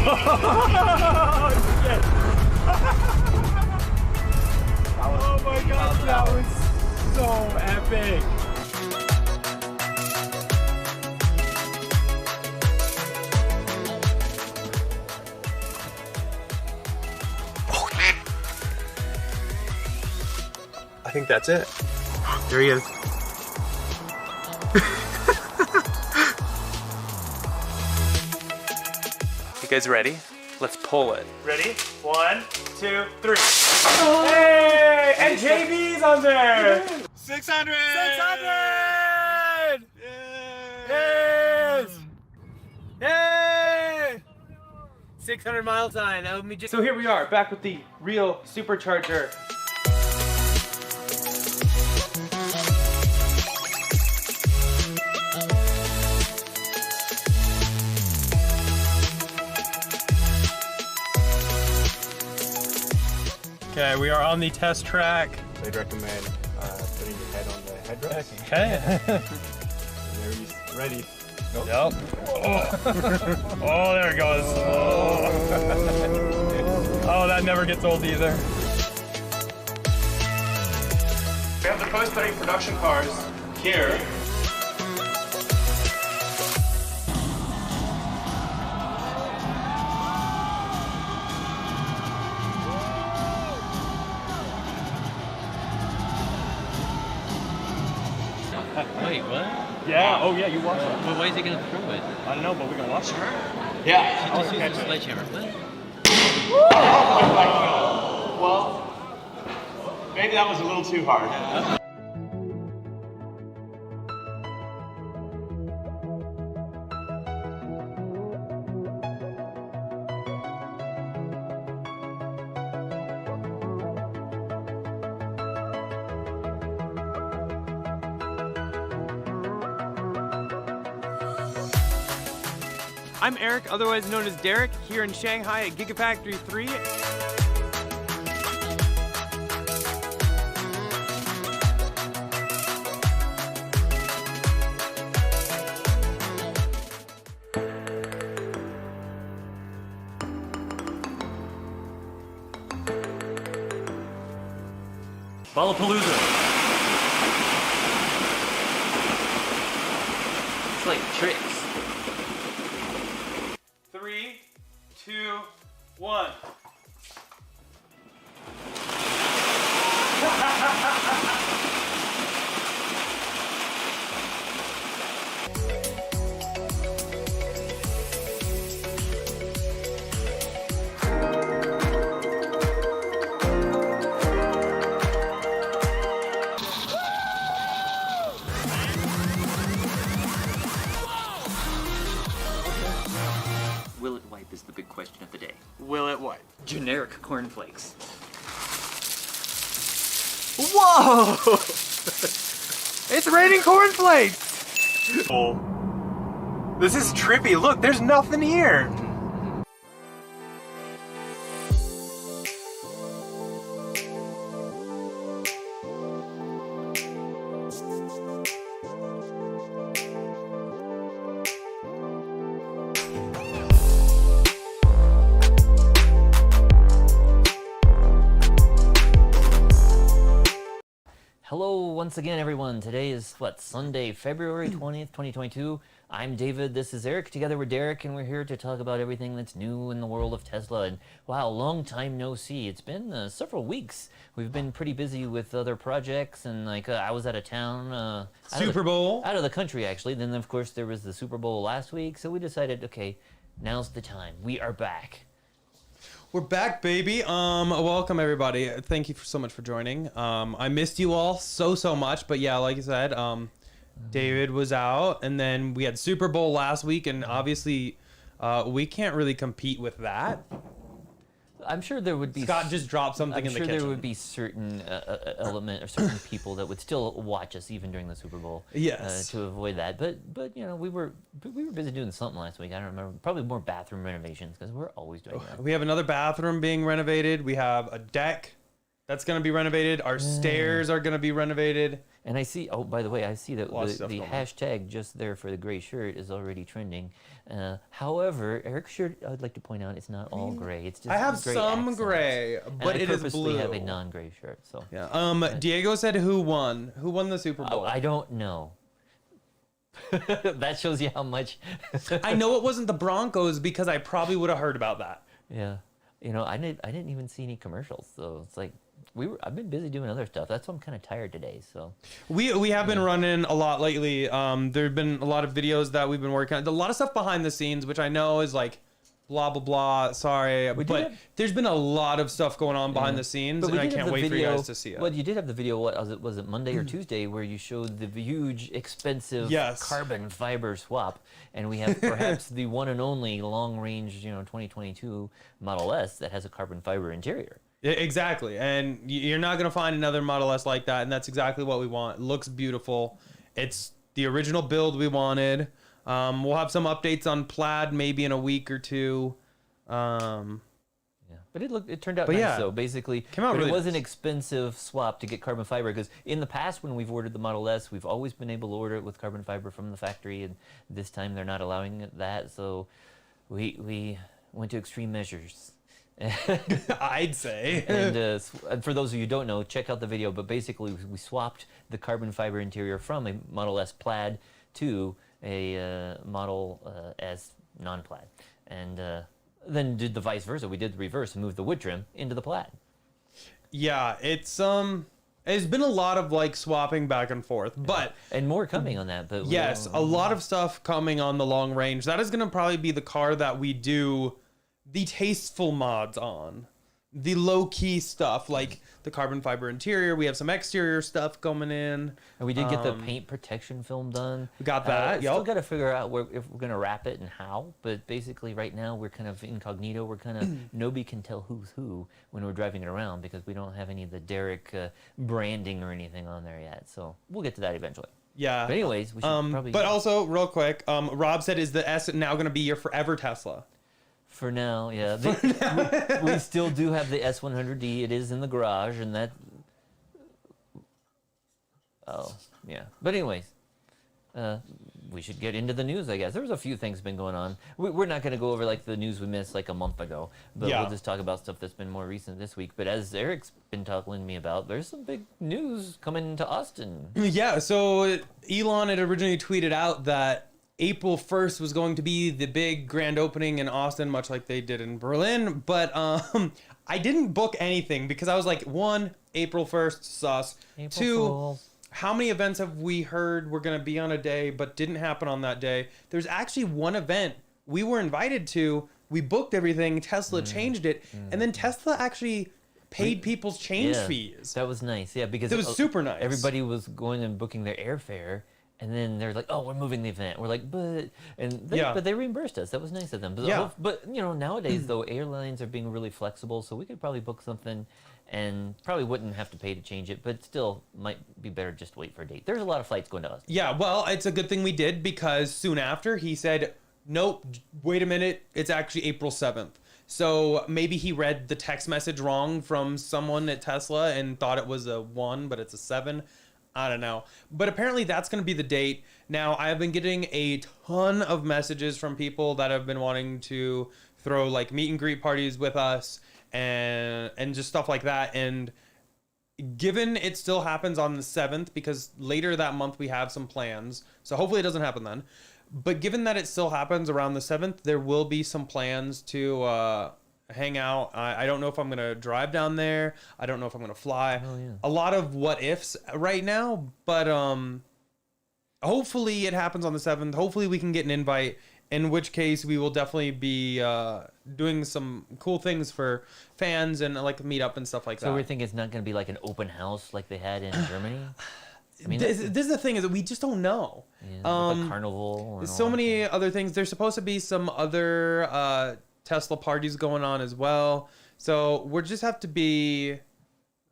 shit. Oh my gosh, that was so epic. I think that's it. There he is. You guys ready? Let's pull it. Ready? 1, 2, 3. Oh. Hey! And JB's on there! 600! 600! Yes! Yay! 600 mile time. That would be just. So here we are, back with the real supercharger. Okay, we are on the test track. They'd recommend putting your head on the headrest. Okay. There he's ready. Nope. Yep. Oh. Oh, there it goes. Oh. Oh, that never gets old either. We have the post-study production cars here. Wait, what? Yeah, oh yeah, you watch it. Well, why is he gonna throw it? I don't know, but we're gonna watch it. Yeah. Just use a sledgehammer. What? Well, maybe that was a little too hard. I'm Eric, otherwise known as Derek, here in Shanghai at Gigafactory 3. Ballapalooza. It's like tricks. 3, 2, 1. Will it wipe is the big question of the day. Will it what? Generic cornflakes. Whoa! It's raining cornflakes! Oh. This is trippy. Look, there's nothing here. Hello once again, everyone. Today is, what, Sunday, February 20th, 2022. I'm David, this is Eric, together with Derek, and we're here to talk about everything that's new in the world of Tesla. And wow, long time no see. It's been several weeks. We've been pretty busy with other projects, and like I was out of town. Super Bowl. Out of the country, actually. Then, of course, there was the Super Bowl last week, so we decided, okay, now's the time. We are back. We're back, baby. Welcome everybody. Thank you so much for joining. I missed you all so much, but yeah, like you said, David was out, and then we had Super Bowl last week, and obviously, we can't really compete with that. I'm sure there would be. Scott just dropped something in the kitchen. I'm sure there would be certain element or certain people that would still watch us even during the Super Bowl. Yes. To avoid that, but you know we were busy doing something last week. I don't remember. Probably more bathroom renovations because we're always doing that. We have another bathroom being renovated. We have a deck That's going to be renovated. Our stairs are going to be renovated. And I see, oh, by the way, I see that the going on. hashtag just there for the gray shirt is already trending. However, Eric's shirt, I'd like to point out, it's not all gray. It's just I have gray some accents. gray, but and it I is purposely blue. have a non-gray shirt, so. Yeah. Diego said who won? Who won the Super Bowl? Oh, I don't know. That shows you how much. I know it wasn't the Broncos because I probably would have heard about that. Yeah. You know, I didn't even see any commercials, so it's like, I've been busy doing other stuff. That's why I'm kind of tired today. So We have been running a lot lately. There have been a lot of videos that we've been working on. A lot of stuff behind the scenes, which I know is like blah blah blah. Sorry, but there's been a lot of stuff going on behind the scenes, and I can't wait for you guys to see it. Well, you did have the video. What was it? Monday or Tuesday, where you showed the huge, expensive carbon fiber swap, and we have perhaps the one and only long range, 2022 Model S that has a carbon fiber interior. Exactly, and you're not gonna find another Model S like that, and that's exactly what we want. It looks beautiful. It's the original build we wanted. We'll have some updates on Plaid maybe in a week or two. Yeah, but it turned out nice though. Basically, really it was nice. an expensive swap to get carbon fiber because in the past when we've ordered the Model S, we've always been able to order it with carbon fiber from the factory, and this time they're not allowing that, so we went to extreme measures. I'd say. And for those of you who don't know, check out the video. But basically, we swapped the carbon fiber interior from a Model S Plaid to a Model S non-Plaid, and then did the vice versa. We did the reverse and moved the wood trim into the Plaid. Yeah, it's been a lot of like swapping back and forth, but and more coming on that. But yes, a lot of stuff coming on the long range. That is going to probably be the car that we do the tasteful mods on, the low-key stuff like the carbon fiber interior. We have some exterior stuff coming in, and we did get the paint protection film done. We got that. Still got to figure out if we're gonna wrap it and how. But basically, right now we're kind of incognito. We're kind of nobody can tell who's who when we're driving it around because we don't have any of the Derek branding or anything on there yet. So we'll get to that eventually. Yeah. But anyways, we should probably. But also, real quick, Rob said, "Is the S now going to be your forever Tesla?" For now, yeah. We still do have the S100D. It is in the garage, and that. Oh, yeah. But anyways, we should get into the news, I guess. There's a few things been going on. We're not going to go over like the news we missed like a month ago, but we'll just talk about stuff that's been more recent this week. But as Eric's been talking to me about, there's some big news coming to Austin. Yeah. So Elon had originally tweeted out that April 1st was going to be the big grand opening in Austin, much like they did in Berlin. But I didn't book anything because I was like, one, April 1st, sus. April Two, Fools. How many events have we heard were going to be on a day but didn't happen on that day? There's actually one event we were invited to. We booked everything. Tesla changed it. And then Tesla actually paid people's change fees. That was nice. Yeah, because it was super nice. Everybody was going and booking their airfare. And then they're like, "Oh, we're moving the event." We're like, "But," but they reimbursed us. That was nice of them. But nowadays though, airlines are being really flexible, so we could probably book something, and probably wouldn't have to pay to change it. But still, might be better just to wait for a date. There's a lot of flights going to us. Yeah, well, it's a good thing we did because soon after he said, "Nope, wait a minute, it's actually April 7th." So maybe he read the text message wrong from someone at Tesla and thought it was a 1, but it's a 7. I don't know. But apparently that's going to be the date. Now, I have been getting a ton of messages from people that have been wanting to throw like meet and greet parties with us and just stuff like that. And given it still happens on the 7th, because later that month we have some plans, so hopefully it doesn't happen then. But given that it still happens around the 7th, there will be some plans to hang out. I don't know if I'm going to drive down there. I don't know if I'm going to fly. Oh, yeah. A lot of what ifs right now, but hopefully it happens on the 7th. Hopefully we can get an invite, in which case we will definitely be doing some cool things for fans and like meet up and stuff like that. So we're thinking it's not going to be like an open house like they had in Germany? I mean, this is the thing, is that we just don't know. Yeah, like a carnival. And So all many that. other things. There's supposed to be some other Tesla parties going on as well. So we'll just have to be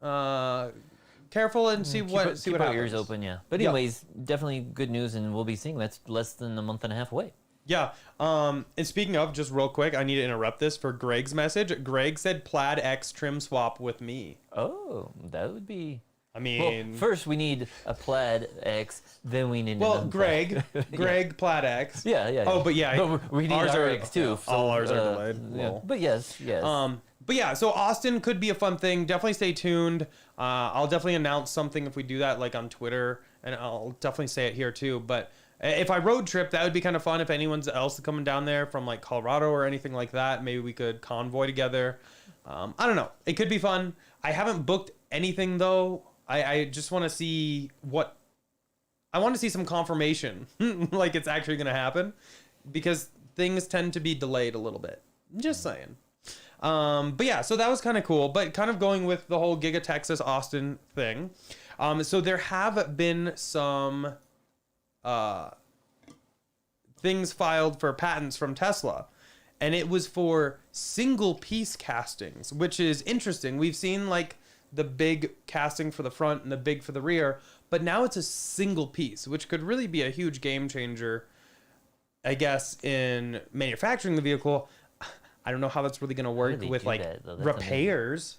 careful and see what Keep happens. our ears open, yeah. But anyways, definitely good news, and we'll be seeing that's less than a month and a half away. Yeah. And speaking of, just real quick, I need to interrupt this for Greg's message. Greg said Plaid X trim swap with me. Oh, that would be. I mean, Well, first we need a Plaid X, then we need. well, an Greg, Greg Plaid X. Yeah. Oh, but yeah, but we need ours our are- X too. yeah, all ours are delayed. Yeah. Lol. But yes. But yeah, so Austin could be a fun thing. Definitely stay tuned. I'll definitely announce something if we do that, like on Twitter, and I'll definitely say it here too. But if I road trip, that would be kind of fun. If anyone's else coming down there from like Colorado or anything like that, maybe we could convoy together. I don't know. It could be fun. I haven't booked anything though. I just want to see what. I want to see some confirmation, like it's actually going to happen, because things tend to be delayed a little bit. Just saying. But yeah, so that was kind of cool, but kind of going with the whole Giga Texas Austin thing. So there have been some things filed for patents from Tesla, and it was for single piece castings, which is interesting. We've seen like the big casting for the front and the big for the rear, but now it's a single piece, which could really be a huge game changer, I guess, in manufacturing the vehicle. I don't know how that's really going to work they with do like that, though? That's repairs,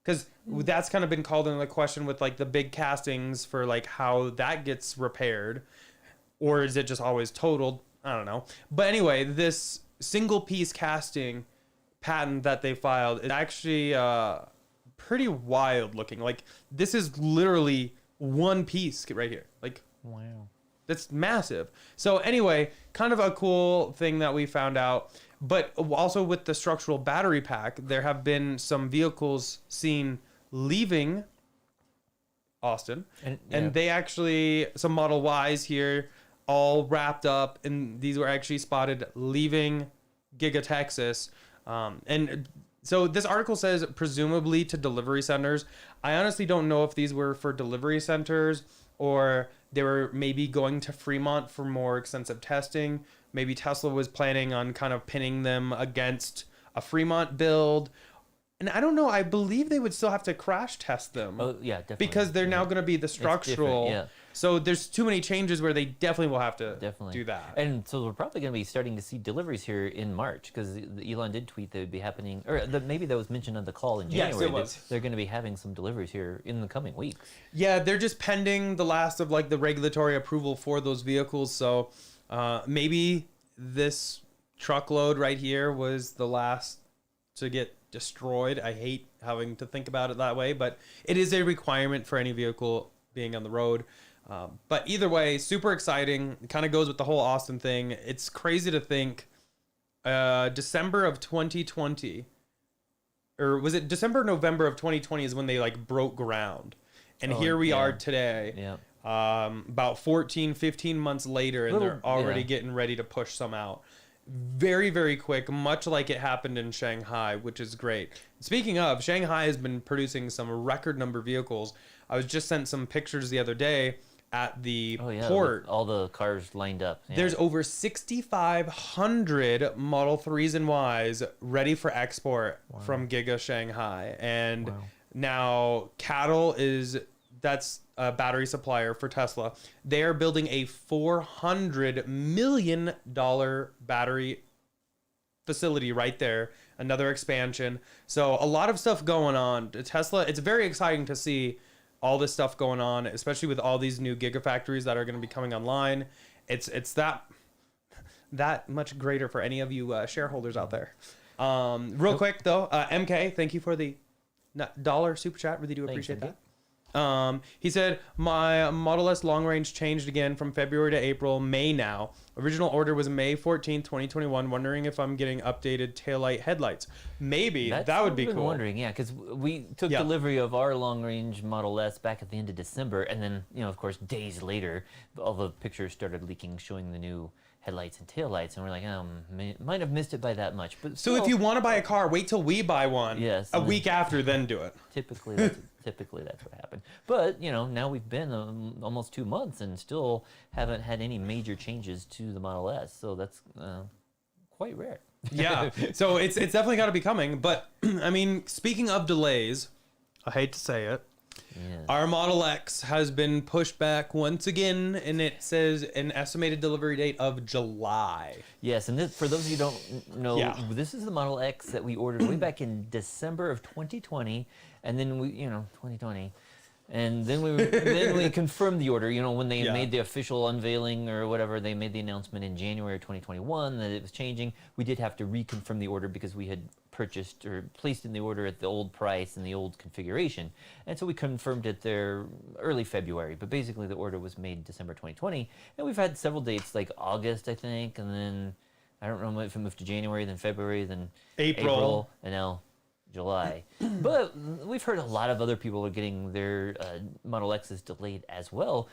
because that's kind of been called into the question with like the big castings for like how that gets repaired, or is it just always totaled? I don't know. But anyway, this single piece casting patent that they filed is actually pretty wild looking. Like this is literally one piece right here. Like Wow. that's massive. So anyway, kind of a cool thing that we found out. But also with the structural battery pack, there have been some vehicles seen leaving Austin. And they actually, some Model Ys here, all wrapped up. And these were actually spotted leaving Giga Texas. And so this article says presumably to delivery centers. I honestly don't know if these were for delivery centers or they were maybe going to Fremont for more extensive testing. Maybe Tesla was planning on kind of pinning them against a Fremont build. And I don't know. I believe they would still have to crash test them. Oh yeah, definitely. Because they're now going to be the structural. Yeah. So there's too many changes where they definitely will have to Definitely do that. And so we're probably going to be starting to see deliveries here in March, because Elon did tweet that would be happening, or maybe that was mentioned on the call in Yes, January. it was. They're going to be having some deliveries here in the coming weeks. Yeah, they're just pending the last of like the regulatory approval for those vehicles. So maybe this truckload right here was the last to get destroyed. I hate having to think about it that way, but it is a requirement for any vehicle being on the road. But either way, super exciting. It kind of goes with the whole Austin thing. It's crazy to think December of 2020, or was it December, November of 2020 is when they like broke ground. And here we are today. Yeah. About 14, 15 months later, and they're already getting ready to push some out. Very, very quick, much like it happened in Shanghai, which is great. Speaking of, Shanghai has been producing some record number of vehicles. I was just sent some pictures the other day at the port. All the cars lined up. Yeah. There's over 6,500 Model 3s and Ys ready for export from Giga Shanghai. And now Cattle that's a battery supplier for Tesla. They are building a $400 million battery facility right there. Another expansion. So a lot of stuff going on. Tesla, it's very exciting to see all this stuff going on, especially with all these new gigafactories that are going to be coming online. It's that much greater for any of you shareholders out there. Real quick though, MK, thank you for the $1 super chat. Really do appreciate that. He said, my Model S long range changed again from February to April, May now. Original order was May 14th, 2021. Wondering if I'm getting updated taillight headlights. Maybe. That would be cool. Wondering, yeah, because we took delivery of our long range Model S back at the end of December. And then, of course, days later, all the pictures started leaking showing the new headlights and taillights, and we're like, might have missed it by that much. But so if you want to buy a car, wait till we buy one. Yes, a week after, then do it. Typically that's what happened. But now we've been almost 2 months and still haven't had any major changes to the Model S. So that's quite rare. Yeah. So it's definitely got to be coming. But I mean, speaking of delays, I hate to say it, Yeah. Our Model X has been pushed back once again, and it says an estimated delivery date of July. Yes, and this, for those of you who don't know, Yeah. this is the Model X that we ordered way back in December of 2020, and then we, 2020. And then we confirmed the order. When they made the official unveiling or whatever, they made the announcement in January of 2021 that it was changing. We did have to reconfirm the order because we had purchased or placed in the order at the old price and the old configuration. And so we confirmed it there early February. But basically, the order was made December 2020. And we've had several dates, like August, I think, and then I don't know if it moved to January, then February, then April, and now July. But we've heard a lot of other people are getting their Model X's delayed as well,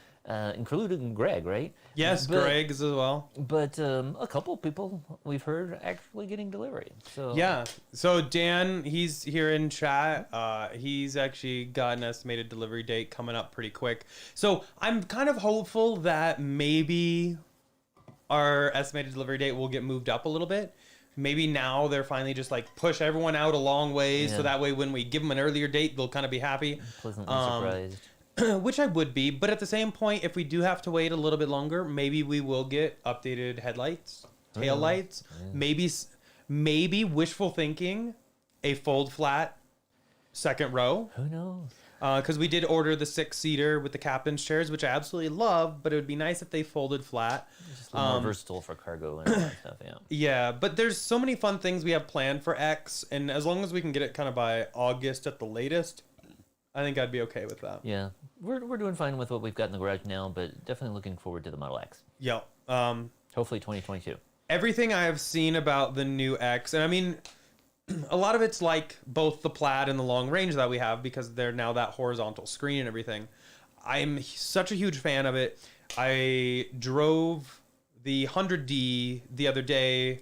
including Greg, right? Yes, Greg's as well. But a couple people we've heard actually getting delivery. So Yeah. So Dan, he's here in chat. He's actually got an estimated delivery date coming up pretty quick. So I'm kind of hopeful that maybe our estimated delivery date will get moved up a little bit. Maybe now they're finally just like push everyone out a long way, so that way when we give them an earlier date, they'll kind of be happy. Pleasantly surprised. Which I would be, but at the same point, if we do have to wait a little bit longer, maybe we will get updated headlights, tail lights, maybe wishful thinking, a fold flat second row. Who knows? Because we did order the 6-seater with the captain's chairs, which I absolutely love, but it would be nice if they folded flat. Just a little more versatile for cargo and all that stuff, yeah. Yeah, but there's so many fun things we have planned for X, and as long as we can get it kind of by August at the latest, I think I'd be okay with that. Yeah, we're doing fine with what we've got in the garage now, but definitely looking forward to the Model X. Yeah. Hopefully 2022. Everything I have seen about the new X, and I mean, a lot of it's like both the plaid and the long range that we have because they're now that horizontal screen and everything. I'm such a huge fan of it. I drove the 100D the other day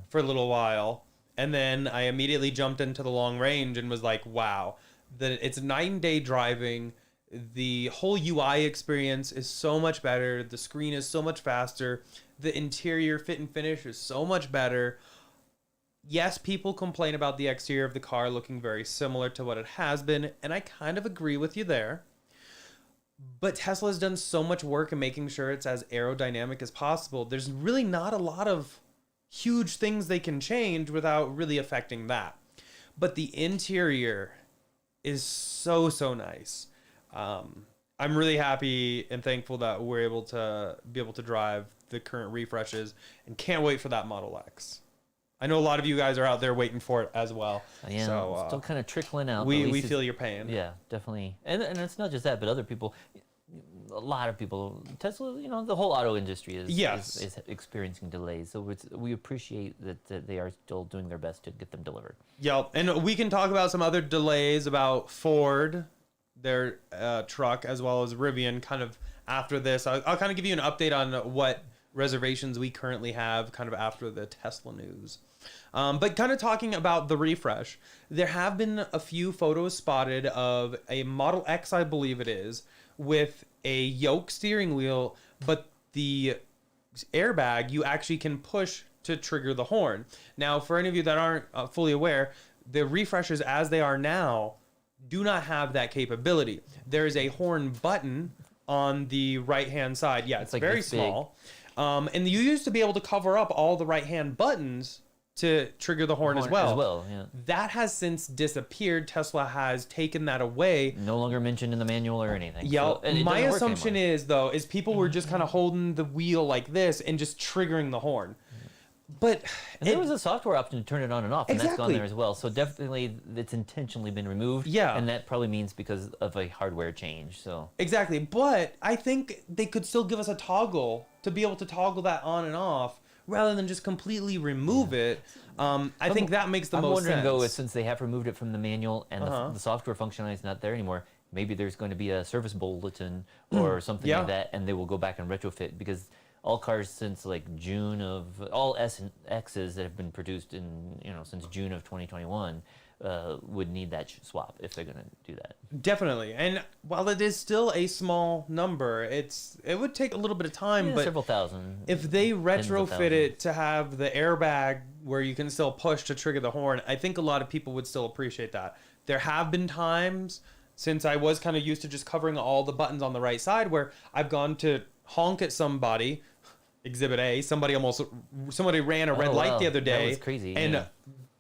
for a little while, and then I immediately jumped into the long range and was like, wow, it's night and day driving. The whole UI experience is so much better. The screen is so much faster. The interior fit and finish is so much better. Yes, people complain about the exterior of the car looking very similar to what it has been, and I kind of agree with you there. But Tesla has done so much work in making sure it's as aerodynamic as possible. There's really not a lot of huge things they can change without really affecting that. But the interior is so nice. I'm really happy and thankful that we're able to drive the current refreshes and can't wait for that Model X. I know a lot of you guys are out there waiting for it as well. Yeah, so, still kind of trickling out. We feel your pain. Yeah, definitely. And it's not just that, but other people, a lot of people, Tesla, the whole auto industry is experiencing delays. So we appreciate that they are still doing their best to get them delivered. Yeah, and we can talk about some other delays about Ford, their truck, as well as Rivian kind of after this. I'll kind of give you an update on what reservations we currently have kind of after the Tesla news. But kind of talking about the refresh, there have been a few photos spotted of a Model X, I believe it is, with a Yoke steering wheel, but the airbag you actually can push to trigger the horn. Now, for any of you that aren't fully aware, the refreshes as they are now do not have that capability. There is a horn button on the right-hand side. Yeah, it's like very small. And you used to be able to cover up all the right-hand buttons to trigger the horn as well. Yeah. That has since disappeared. Tesla has taken that away. No longer mentioned in the manual or anything. Yeah, so, my assumption is people were just kind of holding the wheel like this and just triggering the horn. But there was a software option to turn it on and off, and that's gone there as well. So definitely, it's intentionally been removed. Yeah, and that probably means because of a hardware change. So exactly, but I think they could still give us a toggle to be able to toggle that on and off, rather than just completely remove it. I think that makes the most sense. I'm wondering though, since they have removed it from the manual and the software functionality is not there anymore, maybe there's going to be a service bulletin or something like that, and they will go back and retrofit because. All cars since like June of all S and X's that have been produced in since June of 2021 would need that swap if they're going to do that. Definitely, and while it is still a small number, it would take a little bit of time. But several thousand. If they retrofit it to have the airbag where you can still push to trigger the horn, I think a lot of people would still appreciate that. There have been times since I was kind of used to just covering all the buttons on the right side, where I've gone to honk at somebody. Exhibit A, somebody ran a red light the other day. That was crazy. And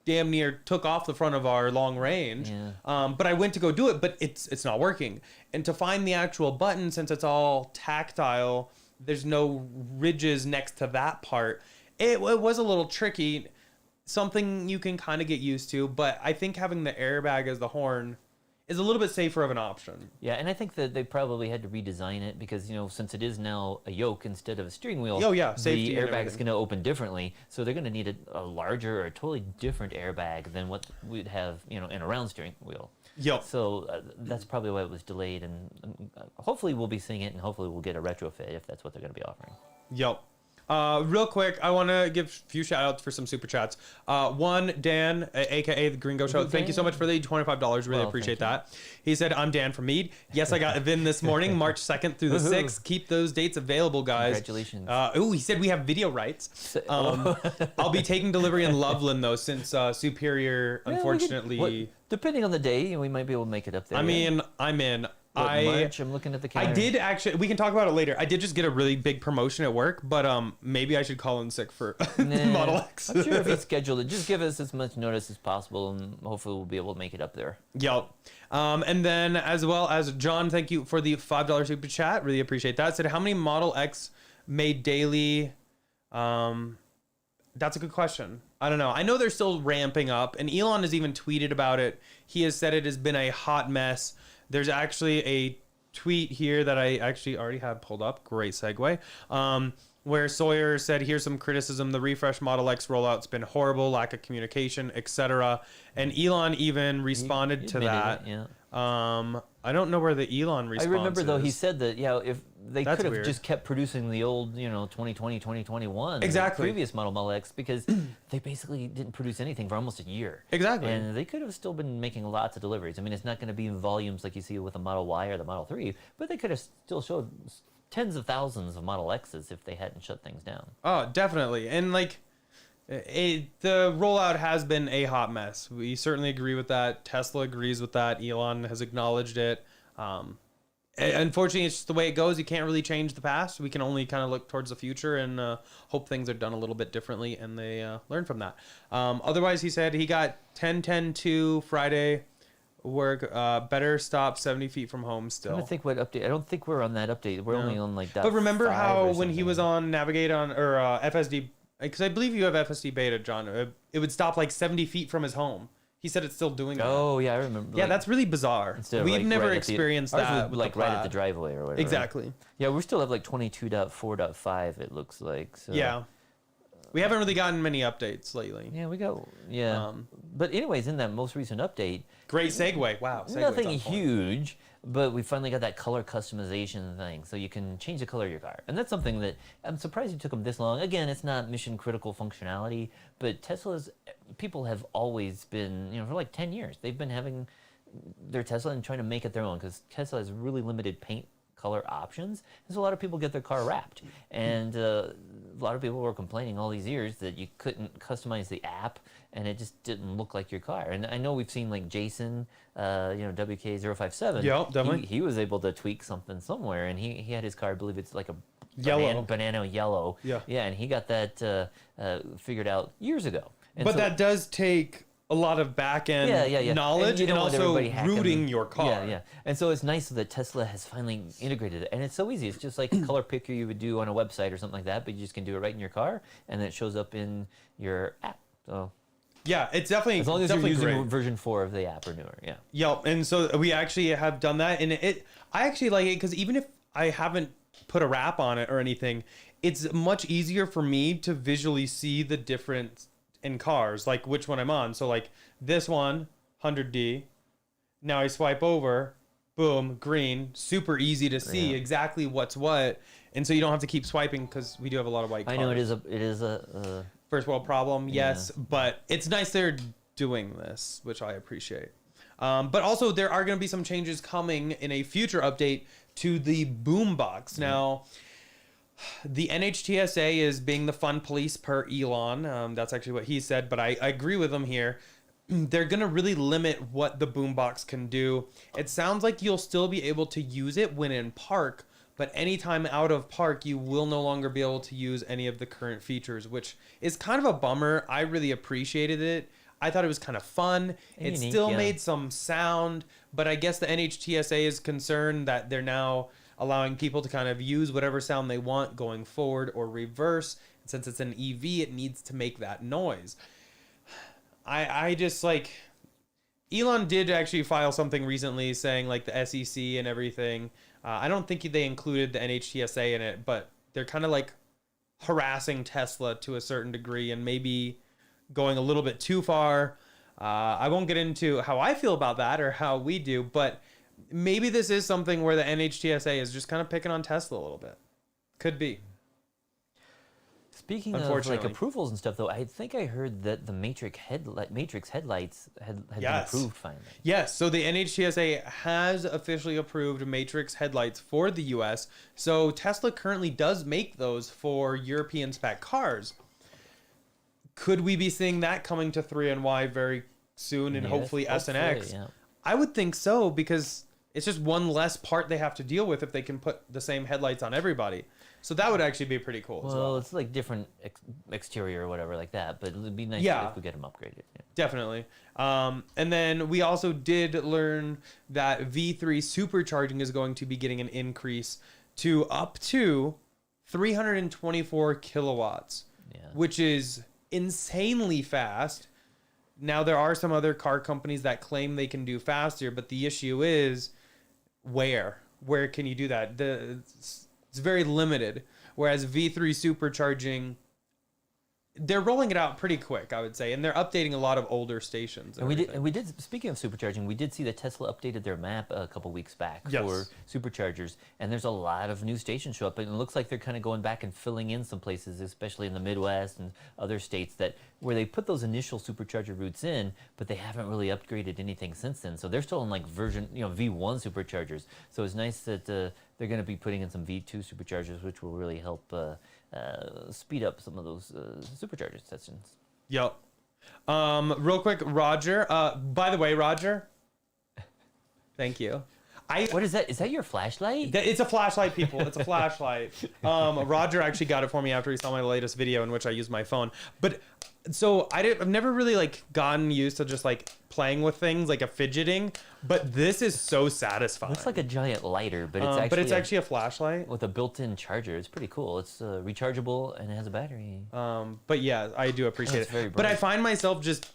damn near took off the front of our long range. Yeah. But I went to go do it, but it's not working. And to find the actual button, since it's all tactile, there's no ridges next to that part. It was a little tricky. Something you can kind of get used to, but I think having the airbag as the horn is a little bit safer of an option. Yeah, and I think that they probably had to redesign it because, since it is now a yoke instead of a steering wheel, safety the airbag is going to open differently. So they're going to need a larger or a totally different airbag than what we'd have, in a round steering wheel. Yep. So that's probably why it was delayed, and hopefully we'll be seeing it, and hopefully we'll get a retrofit if that's what they're going to be offering. Yep. Real quick, I want to give a few shout outs for some super chats. One, Dan, aka the Gringo Show. Thank you so much for the $25. Really appreciate that. He said, I'm Dan from Mead. Yes, I got a VIN this morning, March 2nd through the 6th. Keep those dates available, guys. Congratulations. He said we have video rights. I'll be taking delivery in Loveland, though, since Superior, unfortunately. Depending on the day, we might be able to make it up there. I mean, I'm in. March? I'm looking at the calendar. I did actually. We can talk about it later. I did just get a really big promotion at work, but maybe I should call in sick for Model X. I'm sure if you schedule it, just give us as much notice as possible, and hopefully we'll be able to make it up there. Yep. And then as well as John, thank you for the $5 super chat. Really appreciate that. Said, how many Model X made daily? That's a good question. I don't know. I know they're still ramping up, and Elon has even tweeted about it. He has said it has been a hot mess. There's actually a tweet here that I actually already have pulled up. Great segue. Where Sawyer said, here's some criticism. The refresh Model X rollout's been horrible, lack of communication, etc. And Elon even responded to that. I don't know where the Elon response I remember, though, is. he said that, if they could have just kept producing the old, 2020, 2021, previous Model X, because they basically didn't produce anything for almost a year. Exactly. And they could have still been making lots of deliveries. I mean, it's not going to be in volumes like you see with the Model Y or the Model 3, but they could have still showed tens of thousands of Model X's if they hadn't shut things down. Oh, definitely. And the rollout has been a hot mess. We certainly agree with that. Tesla agrees with that. Elon has acknowledged it. Unfortunately, it's just the way it goes. You can't really change the past. We can only kind of look towards the future and hope things are done a little bit differently and they learn from that. Otherwise, he said he got 10-10-2 Friday work. Better stop 70 feet from home still. I think what update. I don't think we're on that update. We're only on that. But remember how when he was on Navigate on or FSD, because I believe you have FSD beta, John. It would stop 70 feet from his home. He said it's still doing that. Oh, yeah, I remember. Yeah, that's really bizarre. We've never experienced that. Right at the driveway or whatever. Exactly. Right? Yeah, we still have 22.4.5, it looks like. So. Yeah. We haven't really gotten many updates lately. Yeah, we got, but anyways, in that most recent update. Great segue. Wow. Nothing huge, but we finally got that color customization thing. So you can change the color of your car. And that's something that I'm surprised it took them this long. Again, it's not mission critical functionality, but people have always been, for 10 years, they've been having their Tesla and trying to make it their own because Tesla has really limited paint color options. And so a lot of people get their car wrapped. And a lot of people were complaining all these years that you couldn't customize the app and it just didn't look like your car. And I know we've seen Jason, WK057. Yeah, definitely. He was able to tweak something somewhere and he had his car, I believe it's like a yellow. banana yellow. Yeah. Yeah, and he got that figured out years ago. And but that does take a lot of back-end knowledge and also rooting your car. Yeah. And so it's nice that Tesla has finally integrated it. And it's so easy. It's just like a color picker you would do on a website or something like that, but you just can do it right in your car, and then it shows up in your app. So yeah, it's definitely as long as you're using version 4 of the app or newer. Yeah. Yep. And so we actually have done that, and I actually like it because even if I haven't put a wrap on it or anything, it's much easier for me to visually see the difference in cars, like which one I'm on. So this one, 100D. Now I swipe over, boom, green. Super easy to see exactly what's what, and so you don't have to keep swiping because we do have a lot of white cars. I know it is a first world problem, yes, but it's nice they're doing this, which I appreciate. But also there are going to be some changes coming in a future update to the boombox. Now, the NHTSA is being the fun police per Elon. That's actually what he said, but I agree with him here. they're going to really limit what the boombox can do. It sounds like you'll still be able to use it when in park, but anytime out of park, you will no longer be able to use any of the current features, which is kind of a bummer. I really appreciated it. I thought it was kind of fun. It Unique, still yeah. made some sound, but I guess the NHTSA is concerned that they're now allowing people to kind of use whatever sound they want going forward or reverse. Since it's an EV, it needs to make that noise. I just like, Elon did actually file something recently saying like the SEC and everything. I don't think they included the NHTSA in it, but they're kind of like harassing Tesla to a certain degree and maybe going a little bit too far. I won't get into how I feel about that or how we do, but maybe this is something where the NHTSA is just kind of picking on Tesla a little bit. Could be. Speaking of like approvals and stuff, though, I think I heard that the Matrix headlights had been approved finally. Yes, so the NHTSA has officially approved Matrix headlights for the U.S. So Tesla currently does make those for European spec cars. Could we be seeing that coming to 3 and Y very soon, and hopefully S and X? Yeah. I would think so, because it's just one less part they have to deal with if they can put the same headlights on everybody. So that would actually be pretty cool as well. It's like different exterior or whatever like that, but it would be nice if we get them upgraded. Yeah. Definitely. And then we also did learn that V3 Supercharging is going to be getting an increase to up to 324 kilowatts, which is insanely fast. Now, there are some other car companies that claim they can do faster, but the issue is where can you do that? It's very limited. Whereas V3 Supercharging, they're rolling it out pretty quick, I would say, and they're updating a lot of older stations. And we did. Speaking of supercharging, we did see that Tesla updated their map a couple weeks back for superchargers, and there's a lot of new stations show up, and it looks like they're kind of going back and filling in some places, especially in the Midwest and other states where they put those initial supercharger routes in, but they haven't really upgraded anything since then. So they're still in like version, V1 superchargers. So it's nice that they're going to be putting in some V2 superchargers, which will really help speed up some of those supercharger sessions. Yep. Real quick, Roger. By the way, Roger, thank you. What is that? Is that your flashlight? It's a flashlight, people. It's a flashlight. Roger actually got it for me after he saw my latest video in which I used my phone. But so I've never really like gotten used to just like playing with things like a fidgeting, but this is so satisfying. Looks like a giant lighter, but it's actually a flashlight with a built-in charger. It's pretty cool. It's rechargeable and it has a battery. But yeah, I do appreciate it. Very bright. But I find myself just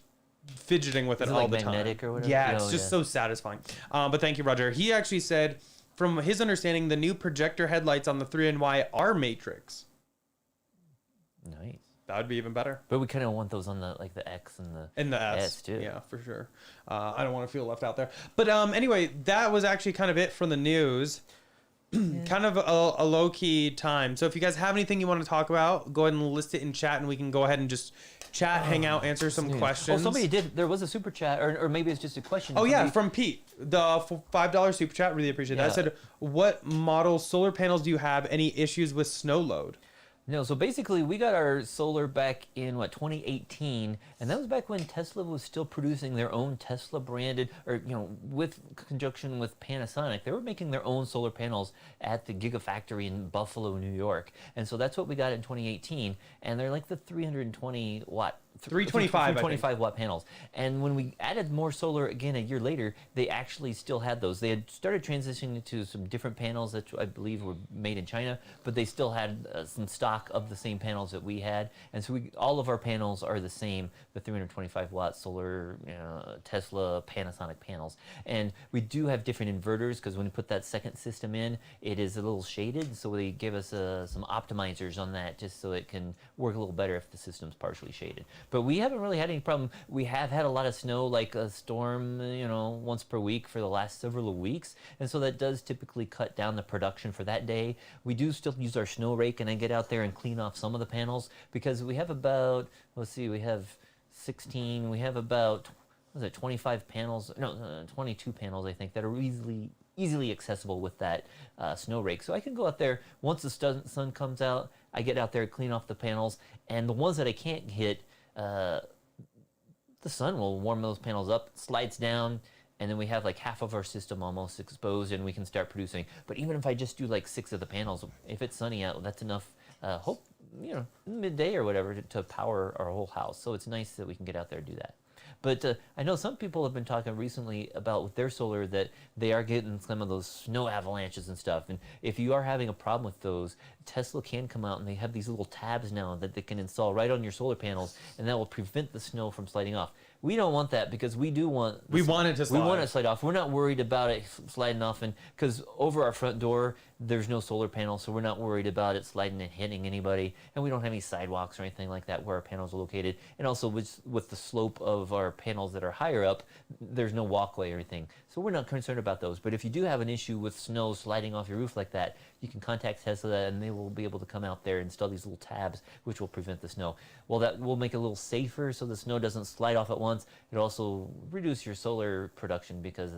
fidgeting with it all the time. Magnetic or whatever? Yeah, it's just so satisfying. But thank you, Roger. He actually said, from his understanding, the new projector headlights on the 3NY are Matrix. Nice. That would be even better. But we kind of want those on the X and the S too. Yeah, for sure. I don't want to feel left out there. But anyway, that was actually kind of it for the news. Kind of a low-key time. So if you guys have anything you want to talk about, go ahead and list it in chat, and we can go ahead and just chat, hang out, answer some questions. Oh, somebody did. There was a super chat, or maybe it's just a question. Oh, yeah, from Pete. The $5 super chat. Really appreciate that. I said, what model solar panels do you have? Any issues with snow load? No, so basically we got our solar back in 2018, and that was back when Tesla was still producing their own Tesla branded, or with conjunction with Panasonic, they were making their own solar panels at the Giga factory in Buffalo, New York, and so that's what we got in 2018, and they're like the 325 watt panels. And when we added more solar again a year later, they actually still had those. They had started transitioning to some different panels that I believe were made in China, but they still had some stock of the same panels that we had. And so all of our panels are the same, the 325 watt solar Tesla Panasonic panels. And we do have different inverters, because when we put that second system in, it is a little shaded. So they give us some optimizers on that, just so it can work a little better if the system's partially shaded. But we haven't really had any problem. We have had a lot of snow, like a storm, once per week for the last several weeks. And so that does typically cut down the production for that day. We do still use our snow rake and I get out there and clean off some of the panels, because we have about, we have 16, we have about, 25 panels, 22 panels, I think, that are easily accessible with that snow rake. So I can go out there once the sun comes out, I get out there, clean off the panels, and the ones that I can't hit, the the sun will warm those panels up, slides down, and then we have like half of our system almost exposed, and we can start producing. But even if I just do like 6 of the panels, if it's sunny out, that's enough. Hope midday or whatever to power our whole house. So it's nice that we can get out there and do that. But I know some people have been talking recently about with their solar that they are getting some of those snow avalanches and stuff. And if you are having a problem with those, Tesla can come out and they have these little tabs now that they can install right on your solar panels, and that will prevent the snow from sliding off. We don't want that because we do want We want it to slide. We want it to slide off. We're not worried about it sliding off, and because over our front door there's no solar panels, so we're not worried about it sliding and hitting anybody, and we don't have any sidewalks or anything like that where our panels are located. And also with the slope of our panels that are higher up, there's no walkway or anything, so we're not concerned about those. But if you do have an issue with snow sliding off your roof like that, you can contact Tesla and they will be able to come out there and install these little tabs which will prevent the snow. Well, that will make it a little safer so the snow doesn't slide off at once. It also reduce your solar production because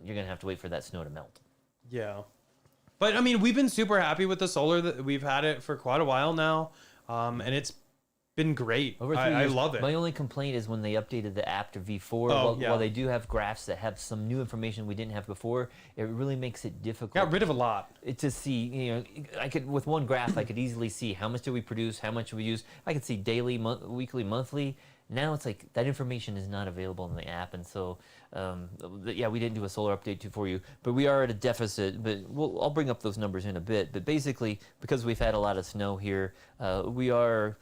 you're going to have to wait for that snow to melt. Yeah. But I mean, we've been super happy with the solar. That we've had it for quite a while now, and it's been great. Over 3 I years. love it. My only complaint is when they updated the app to V4. While they do have graphs that have some new information we didn't have before, it really makes it difficult. Got rid of a lot. To see, I could with one graph I could easily see how much do we produce, how much do we use. I could see daily, weekly, monthly. Now it's like that information is not available in the app, and so we didn't do a solar update for you, but we are at a deficit. But I'll bring up those numbers in a bit. But basically, because we've had a lot of snow here, we are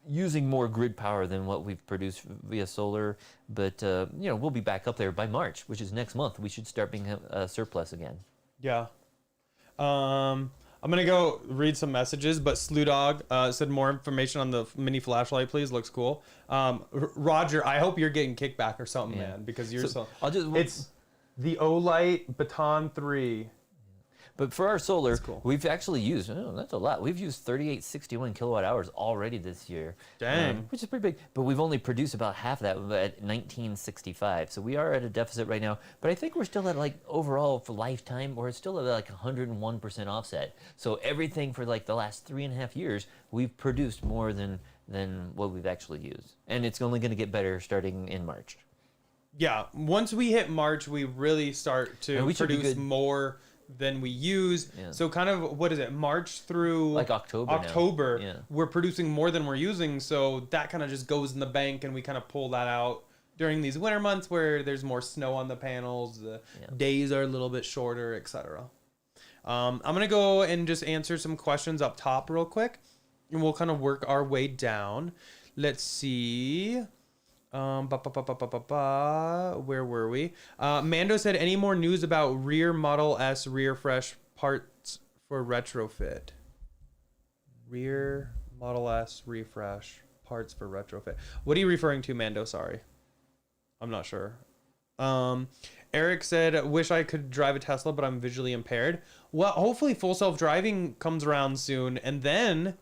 using more grid power than what we've produced via solar. But we'll be back up there by March, which is next month. We should start being a surplus again. Yeah. I'm going to go read some messages, but Slewdog said more information on the mini flashlight, please. Looks cool. Roger, I hope you're getting kickback or something, man, because you're so... It's the Olight Baton 3. But for our solar, cool. We've actually used, that's a lot. We've used 3861 kilowatt hours already this year. Dang. Which is pretty big. But we've only produced about half of that at 1965. So we are at a deficit right now. But I think we're still at overall for lifetime, we're still at 101% offset. So everything for the last 3.5 years, we've produced more than what we've actually used. And it's only going to get better starting in March. Yeah. Once we hit March, we really start to produce more than we use. Yeah. So kind of, what is it, March through October Yeah. We're producing more than we're using, so that kind of just goes in the bank, and we kind of pull that out during these winter months where there's more snow on the panels, the days are a little bit shorter, etc. I'm gonna go and just answer some questions up top real quick, and we'll kind of work our way down. Let's see. Where were we? Mando said, any more news about rear Model S rear fresh parts for retrofit? Rear Model S refresh parts for retrofit. What are you referring to, Mando? Sorry. I'm not sure. Eric said, wish I could drive a Tesla, but I'm visually impaired. Well, hopefully full self-driving comes around soon, and then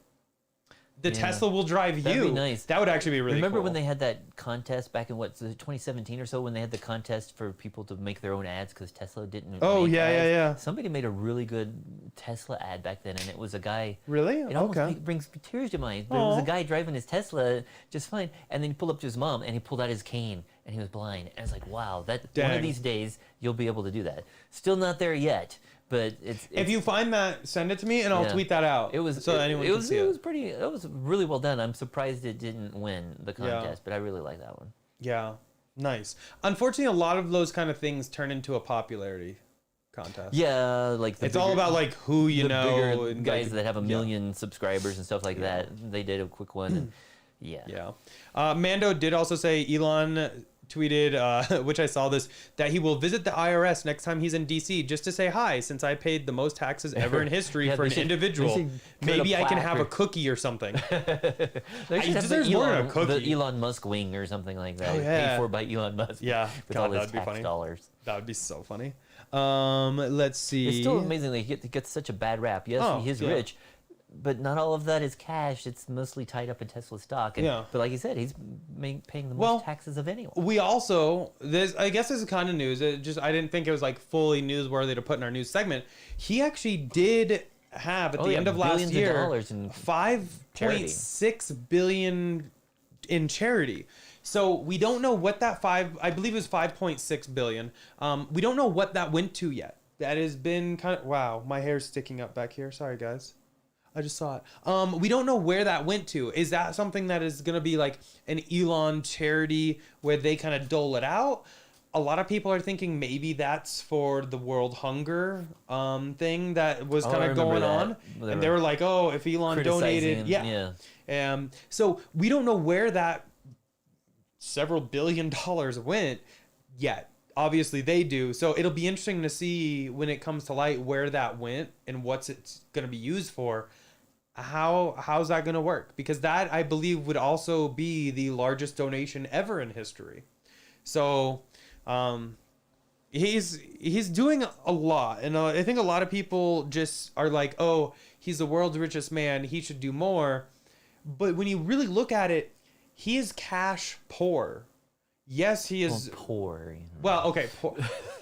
the Tesla will drive you. That'd be nice. That would actually be really Remember cool. when they had that contest back in 2017 or so, when they had the contest for people to make their own ads because Tesla didn't Oh, make yeah, ads? yeah. Somebody made a really good Tesla ad back then, and it was a guy... Really? It almost brings tears to my eyes. But it was a guy driving his Tesla just fine, and then he pulled up to his mom, and he pulled out his cane, and he was blind. And I was like, wow, one of these days, you'll be able to do that. Still not there yet. But it's if you find that, send it to me, and I'll tweet that out. It was anyone can see it. It was really well done. I'm surprised it didn't win the contest, but I really like that one. Yeah, nice. Unfortunately, a lot of those kind of things turn into a popularity contest. Yeah, it's all about who you know, bigger guys that have a million subscribers and stuff like that. They did a quick one. And yeah. Mando did also say Elon tweeted, which I saw this, that he will visit the IRS next time he's in DC just to say hi, since I paid the most taxes ever in history for an individual. Maybe I can have a cookie or something. He deserves more than a cookie. The Elon Musk wing or something like that. Oh, yeah. Paid for by Elon Musk. Yeah, with all his tax dollars. That would be so funny. Let's see. It's still amazing that he gets such a bad rap. Yes, he is rich, but not all of that is cash. It's mostly tied up in Tesla stock. And, but like you said, he's paying the most taxes of anyone. We also, I guess this is kind of news. I didn't think it was fully newsworthy to put in our news segment. He actually did have, at the end of last year, $5.6 billion in charity. So we don't know what that I believe it was 5.6 billion. We don't know what that went to yet. That has been kind of, wow, my hair's sticking up back here. Sorry, guys. I just saw it. We don't know where that went to. Is that something that is going to be like an Elon charity where they kind of dole it out? A lot of people are thinking maybe that's for the world hunger thing that was kind of going on. And they were like, oh, if Elon donated. Yeah. So we don't know where that several $billion went yet. Obviously they do. So it'll be interesting to see when it comes to light where that went and what's it's going to be used for. How's that going to work? Because that, I believe, would also be the largest donation ever in history. So he's doing a lot. And I think a lot of people just are like, oh, he's the world's richest man, he should do more. But when you really look at it, he is cash poor. Yes, he is poor. Well, okay, poor.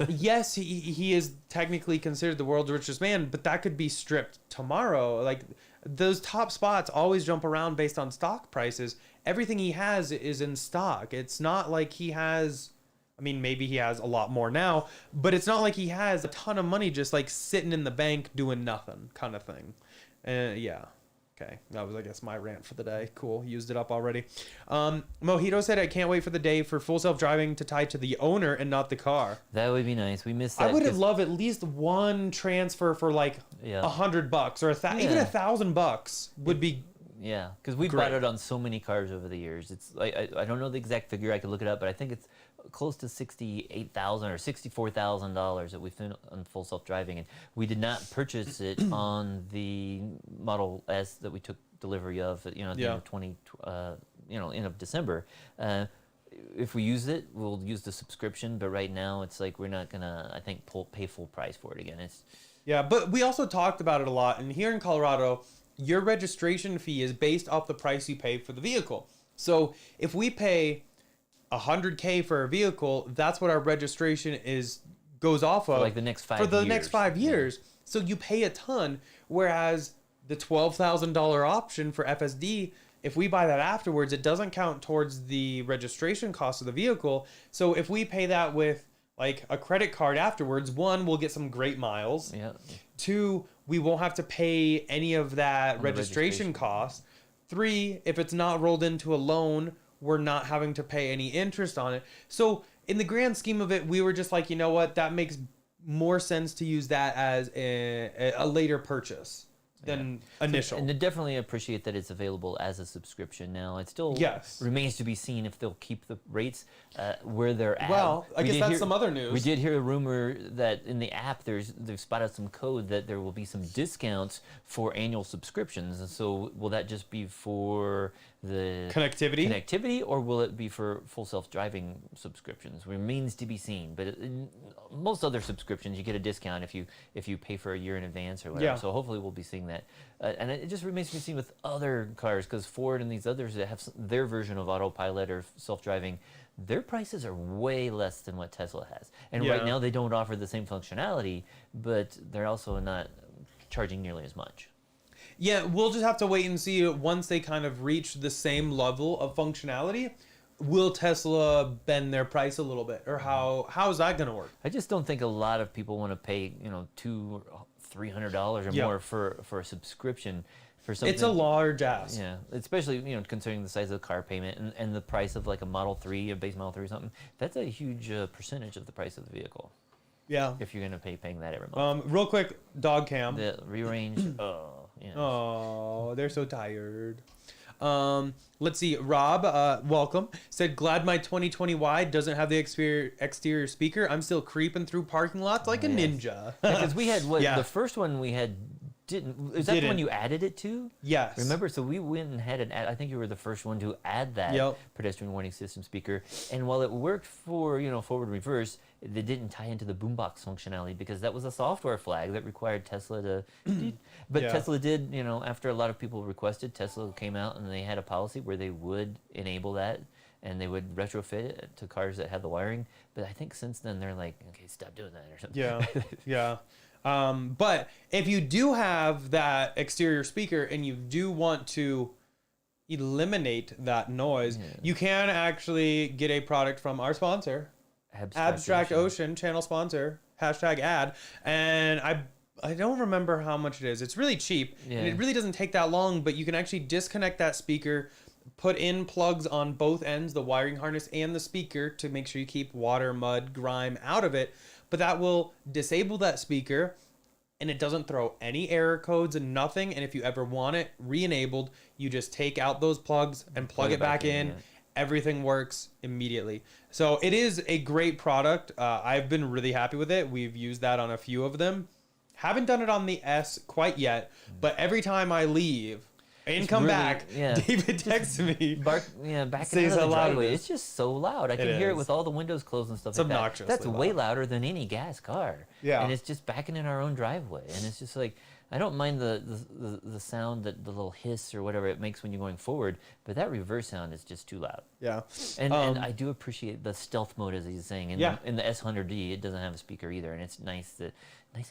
Yes, he is technically considered the world's richest man, but that could be stripped tomorrow. Like, those top spots always jump around based on stock prices. Everything he has is in stock. It's not like he has, I mean, maybe he has a lot more now, but it's not like he has a ton of money just like sitting in the bank doing nothing kind of thing. Yeah. Okay, that was, I guess, my rant for the day. Cool, used it up already. Mojito said, I can't wait for the day for full self-driving to tie to the owner and not the car. That would be nice. We missed that. I would have loved at least one transfer for like $100 or even $1,000 would be. Yeah, because we bought it on so many cars over the years. It's like I don't know the exact figure. I could look it up, but I think it's close to $68,000 or $64,000 that we found on full self-driving, and we did not purchase it on the Model S that we took delivery of at the end of end of December. If we use it, we'll use the subscription, but right now it's like we're not gonna, I think, pay full price for it again. Yeah, but we also talked about it a lot, and here in Colorado, your registration fee is based off the price you pay for the vehicle. So if we pay $100K for a vehicle, that's what our registration goes off of. For like the next 5 years. For the next 5 years. Yeah. So you pay a ton, whereas the $12,000 option for FSD, if we buy that afterwards, it doesn't count towards the registration cost of the vehicle. So if we pay that with like a credit card afterwards, one, we'll get some great miles. Yeah. Two, we won't have to pay any of that registration cost. Three, if it's not rolled into a loan, we're not having to pay any interest on it. So in the grand scheme of it, we were just like, you know what, that makes more sense to use that as a later purchase than initial. And I definitely appreciate that it's available as a subscription now. It still remains to be seen if they'll keep the rates where they're at. Well, I guess that's some other news. We did hear a rumor that in the app they've spotted some code that there will be some discounts for annual subscriptions. And so will that just be for the connectivity, or will it be for full self-driving subscriptions? Remains to be seen. But in most other subscriptions, you get a discount if you pay for a year in advance or whatever. Yeah. So hopefully we'll be seeing that. And it just remains to be seen with other cars, because Ford and these others that have their version of autopilot or self-driving, their prices are way less than what Tesla has. And right now they don't offer the same functionality, but they're also not charging nearly as much. Yeah, we'll just have to wait and see once they kind of reach the same level of functionality. Will Tesla bend their price a little bit, or how's that going to work? I just don't think a lot of people want to pay, $200 or $300 or more for a subscription for something. It's a large ask. Yeah, especially considering the size of the car payment and the price of like a Model 3, a base Model 3 or something. That's a huge percentage of the price of the vehicle. Yeah. If you're going to paying that every month. Real quick, dog cam. The rearrange. Oh, they're so tired. Let's see. Rob, welcome. Said, glad my 2020 Y doesn't have the exterior speaker. I'm still creeping through parking lots like a ninja. Because we had the first one we had didn't. Is that the one you added it to? Yes. Remember? So we went and had an ad. I think you were the first one to add that pedestrian warning system speaker. And while it worked for forward and reverse, it didn't tie into the boombox functionality because that was a software flag that required Tesla to. But Tesla did. After a lot of people requested, Tesla came out and they had a policy where they would enable that and they would retrofit it to cars that had the wiring. But I think since then they're like, okay, stop doing that or something. Yeah. But if you do have that exterior speaker and you do want to, eliminate that noise, you can actually get a product from our sponsor, Abstract Ocean, channel sponsor, #ad. And I don't remember how much it is. It's really cheap, and it really doesn't take that long, but you can actually disconnect that speaker, put in plugs on both ends, the wiring harness and the speaker, to make sure you keep water, mud, grime out of it. But that will disable that speaker, and it doesn't throw any error codes and nothing. And if you ever want it re-enabled, you just take out those plugs and plug it back in. Yeah. Everything works immediately. So it is a great product. I've been really happy with it. We've used that on a few of them. Haven't done it on the S quite yet, but every time I leave and come back, David texts me. Back in the driveway. It's just so loud. I can hear it with all the windows closed and stuff like that. It's obnoxious. That's way louder than any gas car. Yeah. And it's just backing in our own driveway. And it's just like, I don't mind the sound, that the little hiss or whatever it makes when you're going forward, but that reverse sound is just too loud. Yeah. And I do appreciate the stealth mode, as he's saying. In the S100D, it doesn't have a speaker either, and it's nice and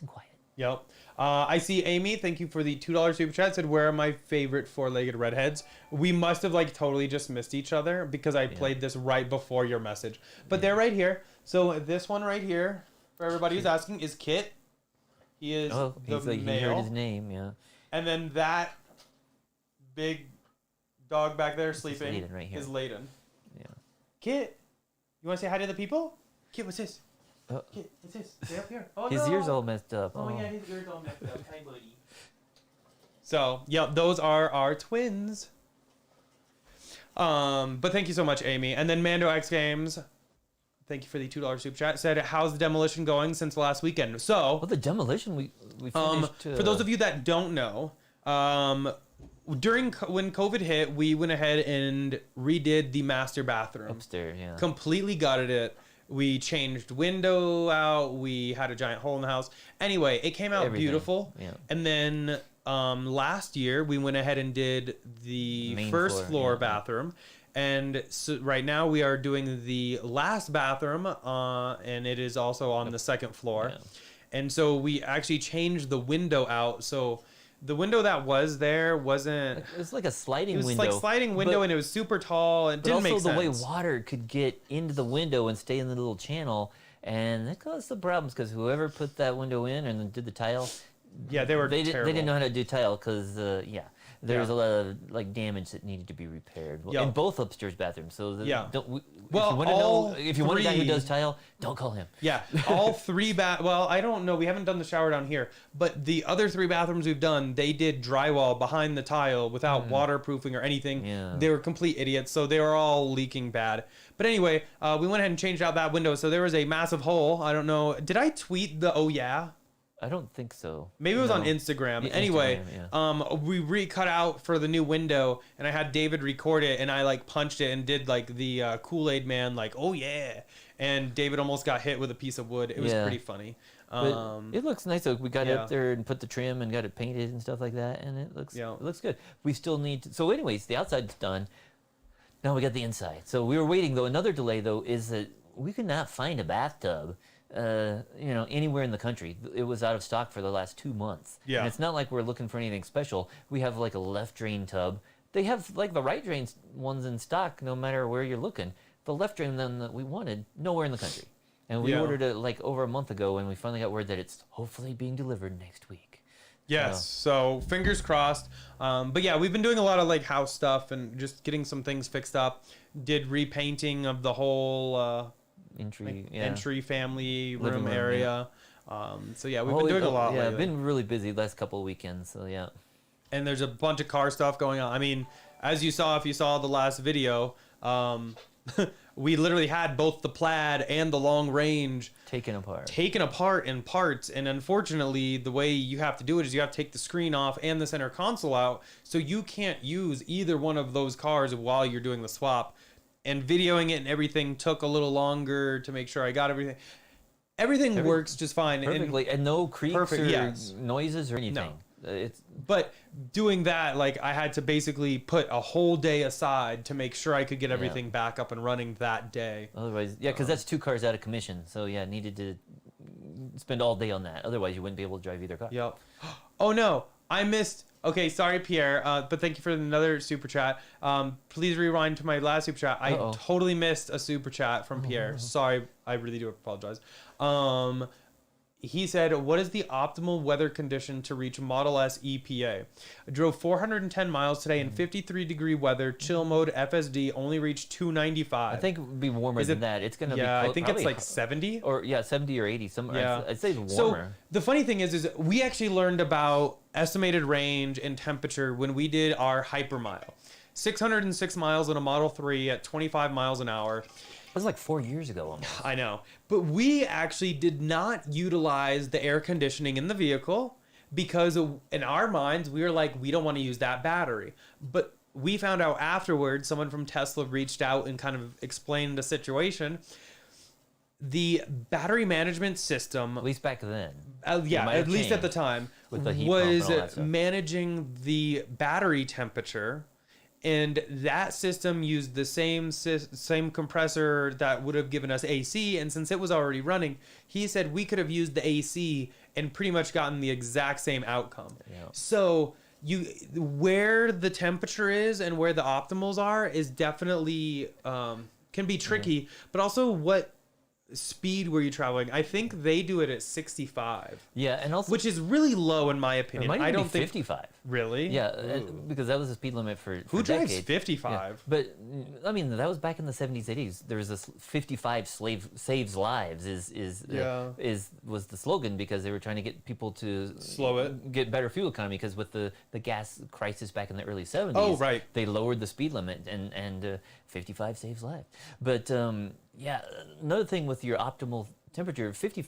quiet. Yep. I see Amy, thank you for the $2 super chat, said, where are my favorite four-legged redheads? We must have totally just missed each other because I played this right before your message. But they're right here. So this one right here, for everybody who's asking, is Kit. He is the male. He heard his name, And then that big dog back there sleeping Layden right here. is Layden. Yeah. Kit, you want to say hi to the people? Kit, what's this? Kit, what's this? Stay up here. Oh, his ears all messed up. Oh, yeah, his ears all messed up. Hi, buddy. So, those are our twins. But thank you so much, Amy. And then Mando X Games, thank you for the $2 super chat, said, how's the demolition going since last weekend? So, the demolition we finished. For those of you that don't know, when COVID hit, we went ahead and redid the master bathroom upstairs. Yeah, completely gutted it. We changed window out. We had a giant hole in the house. Anyway, it came out beautiful. Yeah. And then last year we went ahead and did the first floor bathroom. And so right now we are doing the last bathroom, and it is also on the second floor. Yeah. And so we actually changed the window out. So the window that was there wasn't... It was like a sliding window. It was like sliding window, and it was super tall. And it didn't make sense. But also the way water could get into the window and stay in the little channel. And that caused some problems because whoever put that window in and then did the tile... Yeah, they didn't know how to do tile because, there was a lot of damage that needed to be repaired in both upstairs bathrooms. So if you want a guy who does tile, don't call him. Yeah, all three well, I don't know. We haven't done the shower down here, but the other three bathrooms we've done, they did drywall behind the tile without waterproofing or anything. Yeah. They were complete idiots, so they were all leaking bad. But anyway, we went ahead and changed out that window, so there was a massive hole. I don't know. Did I tweet the I don't think so. Maybe it was on Instagram. Anyway, we recut out for the new window, and I had David record it, and I punched it and did the Kool-Aid Man, oh yeah, and David almost got hit with a piece of wood. It was pretty funny. It looks nice. So we got it up there and put the trim and got it painted and stuff like that, and it looks good. We still need to, so anyways, the outside's done. Now we got the inside. So we were waiting though. Another delay though is that we could not find a bathtub. Anywhere in the country. It was out of stock for the last 2 months. Yeah. And it's not like we're looking for anything special. We have a left drain tub. They have the right drain ones in stock no matter where you're looking. The left drain one that we wanted, nowhere in the country. And we ordered it over a month ago, and we finally got word that it's hopefully being delivered next week. Yes, so fingers crossed. But yeah, we've been doing a lot of house stuff and just getting some things fixed up. Did repainting of the whole... entry family room area. So yeah, we've been doing a lot lately. I've been really busy the last couple of weekends, so yeah. And there's a bunch of car stuff going on. I mean, as you saw, if you saw the last video, we literally had both the Plaid and the Long Range taken apart in parts. And unfortunately, the way you have to do it is you have to take the screen off and the center console out, so you can't use either one of those cars while you're doing the swap. And videoing it and everything took a little longer to make sure I got everything. Everything works just fine. Perfectly. And no creaks or noises or anything. No. But doing that, I had to basically put a whole day aside to make sure I could get everything back up and running that day. Otherwise, because that's 2 cars out of commission. So, needed to spend all day on that. Otherwise, you wouldn't be able to drive either car. Yep. Oh, no. I missed Okay, sorry, Pierre, but thank you for another super chat. Please rewind to my last super chat. I totally missed a super chat from Pierre. Sorry, I really do apologize. He said, what is the optimal weather condition to reach Model S EPA? I drove 410 miles today in 53-degree weather, chill mode, FSD, only reached 295. I think it would be warmer than that. It's going to be I think it's like 70. Or, 70 or 80. I'd say it's So warmer. the funny thing is we actually learned about estimated range and temperature when we did our hypermile. 606 miles in a Model 3 at 25 miles an hour. It was like 4 years ago almost. I know. But we actually did not utilize the air conditioning in the vehicle because in our minds, we were like, we don't want to use that battery. But we found out afterwards, someone from Tesla reached out and kind of explained the situation. The battery management system, At least back then. at least at the time, with the heat pump and all that stuff. managing the battery temperature. And that system used the same compressor that would have given us AC. And since it was already running, he said we could have used the AC and pretty much gotten the exact same outcome. Yeah. So where the temperature is and where the optimals are is definitely can be tricky. But also what speed were you traveling? I think they do it at 65. Yeah, and also which is really low in my opinion. It might I don't be think 55. Really? Yeah, because that was the speed limit for who drives decades. 55? Yeah. But I mean, that was back in the 70s, 80s. There was this 55 saves lives was the slogan because they were trying to get people to slow it, get better fuel economy because with the gas crisis back in the early 70s, they lowered the speed limit and 55 saves lives. But another thing with your optimal temperature, 50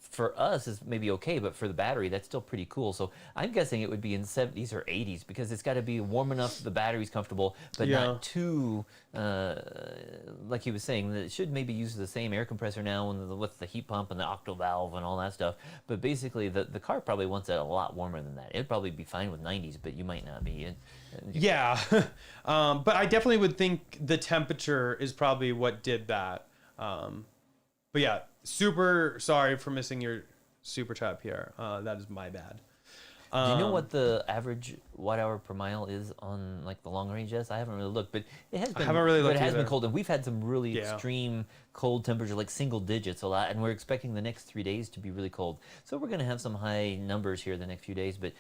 for us is maybe okay, but for the battery, that's still pretty cool. So I'm guessing it would be in 70s or 80s because it's got to be warm enough the battery's comfortable, but not too, like he was saying, that it should maybe use the same air compressor now with the heat pump and the octo valve and all that stuff. But basically, the car probably wants it a lot warmer than that. It'd probably be fine with 90s, but you might not be. But I definitely would think the temperature is probably what did that. But yeah, super sorry for missing your super chat, Pierre. That is my bad. Do you know what the average watt hour per mile is on like the long range S? I haven't really looked, but it has been. I haven't really looked. But it has been cold, and we've had some really extreme cold temperature, like single digits a lot, and we're expecting the next 3 days to be really cold. So we're going to have some high numbers here the next few days, but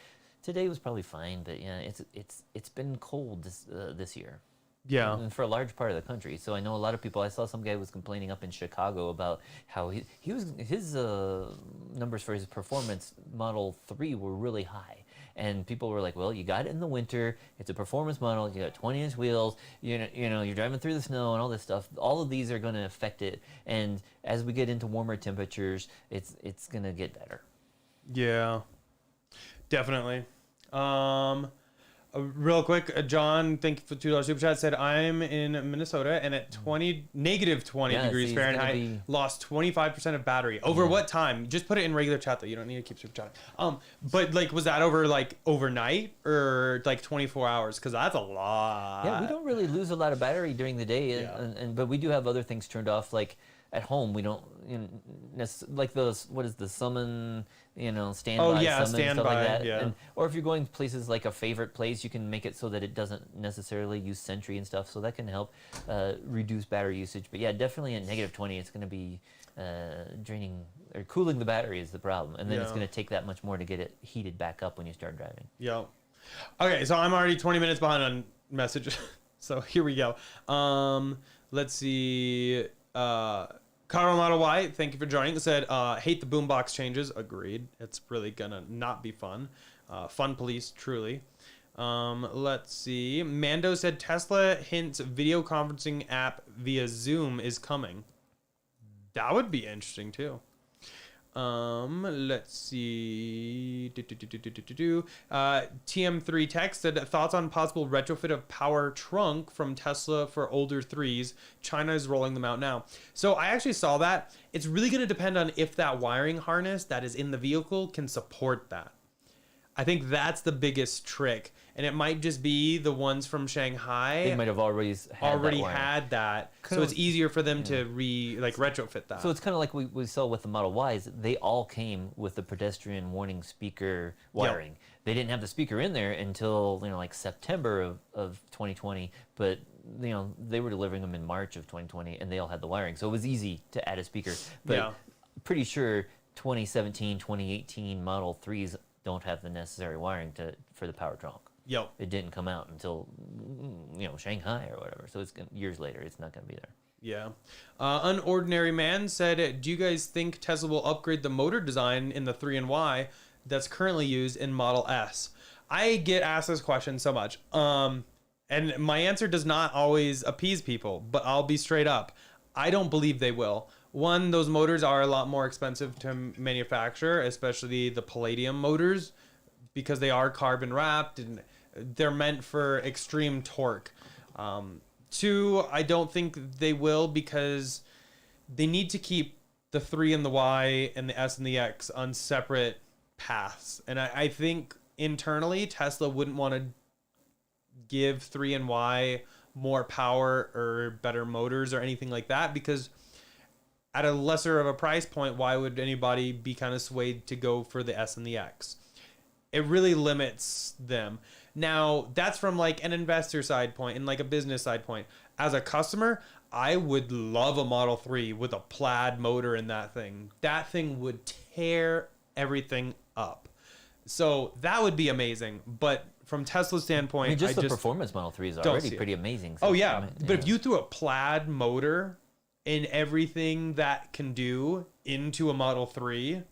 today was probably fine. But yeah, it's been cold this year. Yeah. And for a large part of the country. So I know a lot of people, I saw some guy was complaining up in Chicago about how his numbers for his performance Model 3 were really high. And people were like, well, you got it in the winter. It's a performance model. You got 20-inch wheels. You know, you're driving through the snow and all this stuff. All of these are going to affect it. And as we get into warmer temperatures, it's going to get better. Yeah, definitely. Real quick, John, thank you for $2 super chat, said I'm in Minnesota and at negative 20 degrees Fahrenheit, lost 25% of battery. Over what time? Just put it in regular chat though. You don't need to keep super chatting. But like, was that over like overnight or like 24 hours? Because that's a lot. Yeah, we don't really lose a lot of battery during the day, but we do have other things turned off. Like at home, we don't like those. What is the summon? Standby. Summon, standby. Stuff like that. Yeah. Or if you're going places like a favorite place, you can make it so that it doesn't necessarily use Sentry and stuff. So that can help reduce battery usage. But yeah, definitely at negative 20, it's going to be draining or cooling the battery is the problem, and then it's going to take that much more to get it heated back up when you start driving. Yeah. Okay, so I'm already 20 minutes behind on messages. So here we go. Let's see. Carl Model White, thank you for joining. Said, hate the boombox changes. Agreed. It's really gonna not be fun. Fun police, truly. Let's see. Mando said Tesla hints video conferencing app via Zoom is coming. That would be interesting too. Let's see. TM3 Tech said thoughts on possible retrofit of power trunk from Tesla for older 3s. China is rolling them out now. So I actually saw that. It's really going to depend on if that wiring harness that is in the vehicle can support that. I think that's the biggest trick, and it might just be the ones from Shanghai. They might have already had that, so it's easier for them to retrofit that. So it's kind of like we saw with the Model Ys. They all came with the pedestrian warning speaker wiring. They didn't have the speaker in there until like September of 2020, but they were delivering them in March of 2020, and they all had the wiring, so it was easy to add a speaker. But pretty sure 2017, 2018 Model 3s don't have the necessary wiring for the power trunk. Yep. It didn't come out until Shanghai or whatever. So it's years later. It's not going to be there. Yeah. Unordinary Man said, do you guys think Tesla will upgrade the motor design in the 3 and Y that's currently used in Model S? I get asked this question so much. And my answer does not always appease people, but I'll be straight up. I don't believe they will. One, those motors are a lot more expensive to manufacture, especially the palladium motors, because they are carbon wrapped and they're meant for extreme torque. Two, I don't think they will because they need to keep the 3 and the Y and the S and the X on separate paths. And I think internally Tesla wouldn't want to give 3 and Y more power or better motors or anything like that, because at a lesser of a price point, why would anybody be kind of swayed to go for the S and the X? It really limits them. Now, that's from like an investor side point and like a business side point. As a customer, I would love a Model 3 with a plaid motor in that thing. That thing would tear everything up. So that would be amazing. But from Tesla's standpoint, I mean, just the performance Model 3 is already pretty amazing. So but if you threw a plaid motor in everything that can do into a Model 3,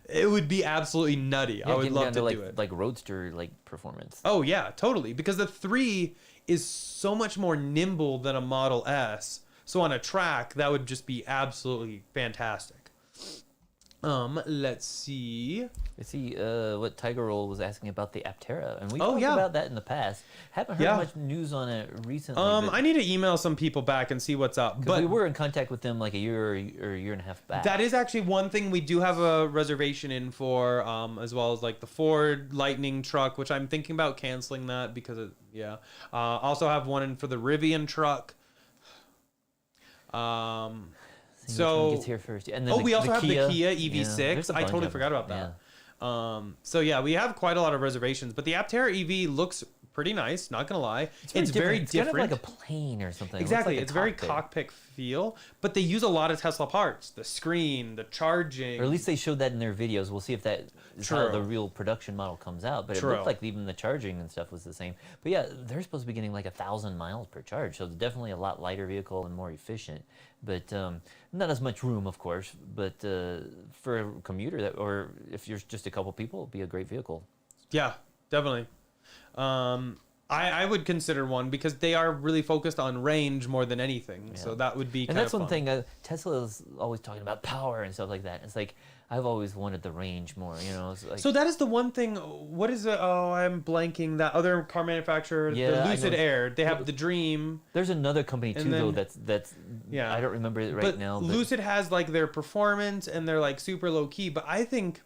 it would be absolutely nutty. I would love to do it. Like roadster performance. Oh yeah, totally. Because the 3 is so much more nimble than a Model S. So on a track, that would just be absolutely fantastic. Let's see. I see what Tiger Roll was asking about the Aptera, and we talked about that in the past. Haven't heard much news on it recently. I need to email some people back and see what's up. But we were in contact with them like a year or a year and a half back. That is actually one thing we do have a reservation in for, as well as like the Ford Lightning truck, which I'm thinking about canceling that because also have one in for the Rivian truck. So gets here first. And then we also have Kia. the Kia EV6. I totally forgot about that. Yeah. We have quite a lot of reservations, but the Aptera EV looks pretty nice, not gonna lie. It's very different. It's kind of like a plane or something. Exactly. It it's very cockpit feel, but they use a lot of Tesla parts. The screen, the charging. Or at least they showed that in their videos. We'll see if that is how the real production model comes out. But it looked like even the charging and stuff was the same. But yeah, they're supposed to be getting like 1,000 miles per charge. So it's definitely a lot lighter vehicle and more efficient. But not as much room, of course. But for a commuter, or if you're just a couple people, it'd be a great vehicle. Yeah, definitely. I would consider one because they are really focused on range more than anything. Yeah. So that would be kind of fun. And that's one thing, Tesla is always talking about power and stuff like that. It's like, I've always wanted the range more, It's like, so that is the one thing, what is it? Oh, I'm blanking. That other car manufacturer, the Lucid Air, they have the Dream. There's another company too, though, that's I don't remember it right now. But Lucid has like their performance and they're like super low key, but I think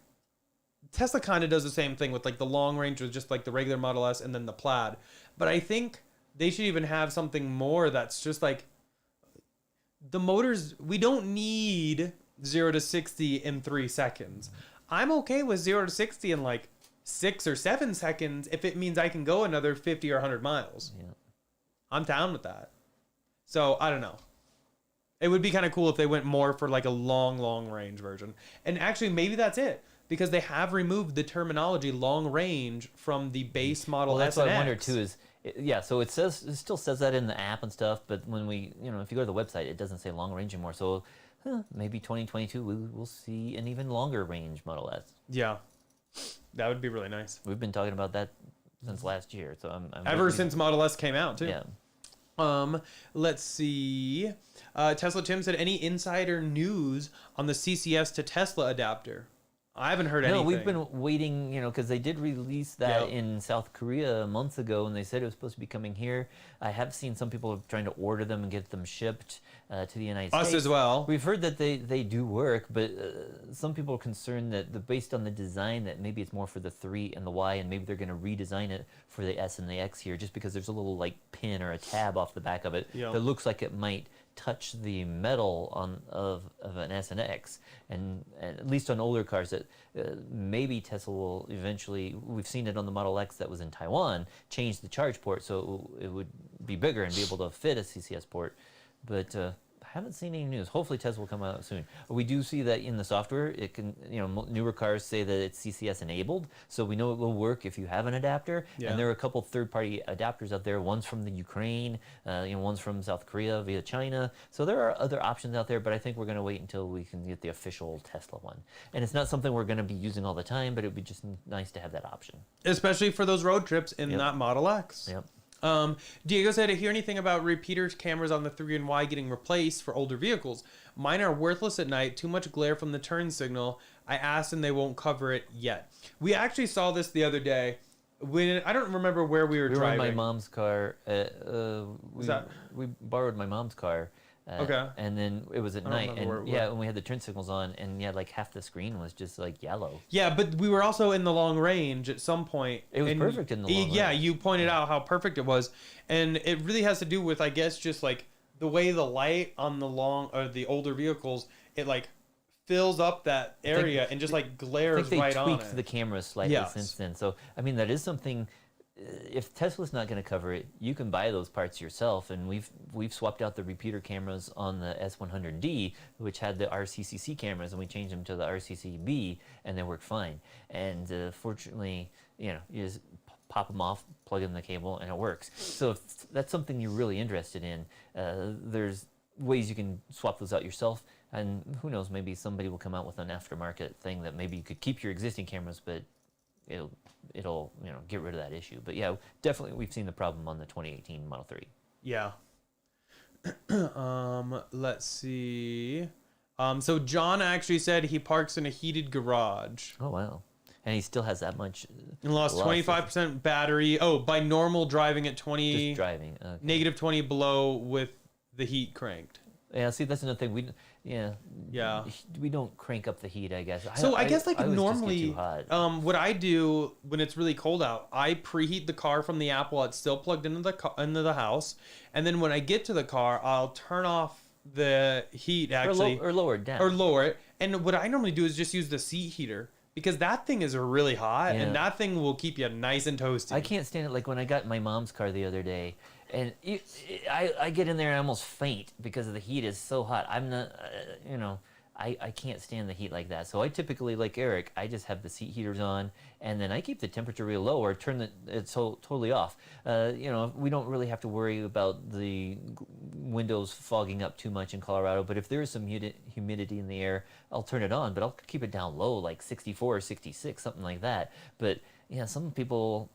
Tesla kind of does the same thing with like the long range with just like the regular Model S and then the Plaid. But I think they should even have something more that's just like the motors. We don't need 0 to 60 in 3 seconds. I'm okay with 0 to 60 in like 6 or 7 seconds if it means I can go another 50 or 100 miles. Yeah. I'm down with that. So I don't know. It would be kind of cool if they went more for like a long range version. And actually maybe that's it. Because they have removed the terminology long range from the base Model S and X. That's what I wonder too so it still says that in the app and stuff, but when we, if you go to the website, it doesn't say long range anymore. So maybe 2022 we'll see an even longer range Model S. Yeah, that would be really nice. We've been talking about that since last year, so I'm ever since Model S came out too. Yeah. Let's see. Tesla Tim said, any insider news on the CCS to Tesla adapter? I haven't heard No, anything. we've been waiting, because they did release that Yep. in South Korea months ago, and they said it was supposed to be coming here. I have seen some people trying to order them and get them shipped to the United States. Us as well. We've heard that they do work, but some people are concerned that based on the design, that maybe it's more for the 3 and the Y, and maybe they're going to redesign it for the S and the X here, just because there's a little like pin or a tab off the back of it Yep. that looks like it might touch the metal of an S and X, and at least on older cars that maybe Tesla will eventually, we've seen it on the Model X that was in Taiwan, change the charge port so it would be bigger and be able to fit a CCS port, but I haven't seen any news. Hopefully Tesla will come out soon. We do see that in the software, it can, newer cars say that it's CCS enabled, so we know it will work if you have an adapter. Yeah. And there are a couple third-party adapters out there. One's from the Ukraine, one's from South Korea via China. So there are other options out there, but I think we're going to wait until we can get the official Tesla one. And it's not something we're going to be using all the time, but it would be just nice to have that option. Especially for those road trips in Yep. that Model X. Yep. Diego said, "I hear anything about repeater cameras on the 3 and Y getting replaced for older vehicles? Mine are worthless at night, too much glare from the turn signal. I asked and they won't cover it yet." We actually saw this the other day. When I don't remember where we were We were driving. in my mom's car. that- We borrowed my mom's car. Okay. And then it was at don't night, remember where and it yeah, was. when we had the turn signals on, and yeah, like half the screen was just like yellow. Yeah, but we were also in the long range at some point. It was and perfect in the long Yeah, range. you pointed out how perfect it was, and it really has to do with, I guess, just like the way the light on the older vehicles, it like fills up that area and just like I glares think they right on tweaked it. the camera slightly Yes. since then. So I mean, that is something. If Tesla's not going to cover it, you can buy those parts yourself. And we've swapped out the repeater cameras on the S100D, which had the RCCC cameras, and we changed them to the RCCB, and they work fine. And fortunately, you just pop them off, plug in the cable, and it works. So if that's something you're really interested in, there's ways you can swap those out yourself. And who knows, maybe somebody will come out with an aftermarket thing that maybe you could keep your existing cameras, but it'll get rid of that issue. But yeah, definitely we've seen the problem on the 2018 Model 3. Yeah. Let's see. So John actually said he parks in a heated garage Oh wow. And he still has that much and lost loss 25% battery. Oh, by normal driving at 20, just driving. Okay. negative 20 below with the heat cranked. Yeah, see, that's another thing. Yeah. We don't crank up the heat, I guess. So I guess like always just get normally, too hot. what I do when it's really cold out, I preheat the car from the app while it's still plugged into the house, and then when I get to the car, I'll turn off the heat actually or lower it down. or lower it. And what I normally do is just use the seat heater because that thing is really hot Yeah. and that thing will keep you nice and toasty. I can't stand it. Like when I got my mom's car the other day, and I get in there and I almost faint because the heat is so hot. I'm not, I can't stand the heat like that. So I typically, like Eric, I just have the seat heaters on, and then I keep the temperature real low or turn it totally off. We don't really have to worry about the windows fogging up too much in Colorado, but if there is some humidity in the air, I'll turn it on, but I'll keep it down low, like 64 or 66, something like that. But yeah, some people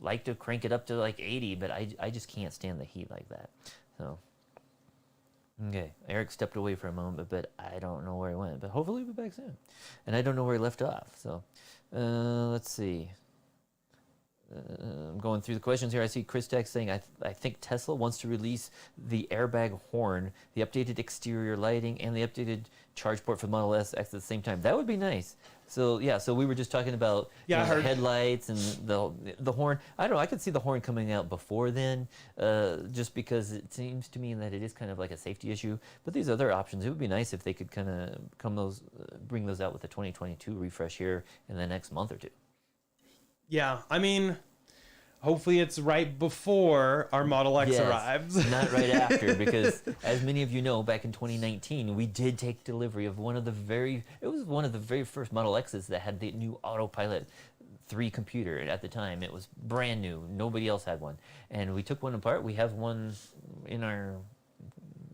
like to crank it up to like 80, but I just can't stand the heat like that. So okay, Eric stepped away for a moment, but I don't know where he went. But hopefully he'll be back soon. And I don't know where he left off. So let's see. I'm going through the questions here. I see Chris Tech saying, I think Tesla wants to release the airbag horn, the updated exterior lighting, and the updated charge port for the Model S X at the same time. That would be nice. So yeah, so we were just talking about Yeah, I the heard. headlights and the horn. I don't know. I could see the horn coming out before then, just because it seems to me that it is kind of like a safety issue. But these other options, it would be nice if they could kind of bring those out with the 2022 refresh here in the next month or two. Yeah, I mean, hopefully it's right before our Model X Yes, arrives. not right after, because as many of you know, back in 2019, we did take delivery of one of the very first Model X's that had the new Autopilot 3 computer. At the time, it was brand new. Nobody else had one. And we took one apart. We have one in our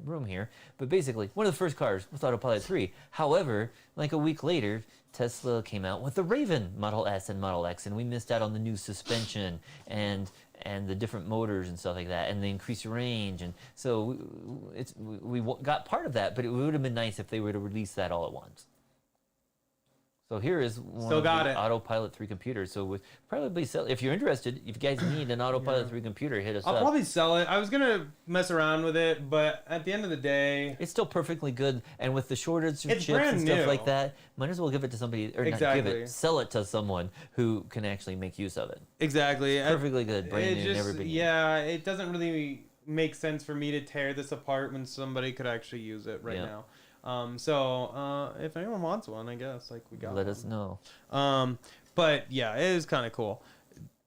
room here, but basically one of the first cars with Autopilot 3. However, like a week later, Tesla came out with the Raven Model S and Model X, and we missed out on the new suspension and the different motors and stuff like that, and the increased range. And so we got part of that, but it would have been nice if they were to release that all at once. So here is one Still of got the it. Autopilot 3 computers. So we'll probably sell. If you're interested, if you guys need an Autopilot 3 computer, hit us I'll up. probably sell it. I was gonna mess around with it, but at the end of the day, It's still perfectly good, and with the shortage of It's chips brand and stuff new. like that, might as well give it to somebody, or not give Exactly. it, sell it to someone who can actually make use of it. exactly. Perfectly good, brand new, never been used. Yeah, it doesn't really make sense for me to tear this apart when somebody could actually use it right Yeah. now. So if anyone wants one, I guess like we got. Let us know. But yeah, it is kind of cool.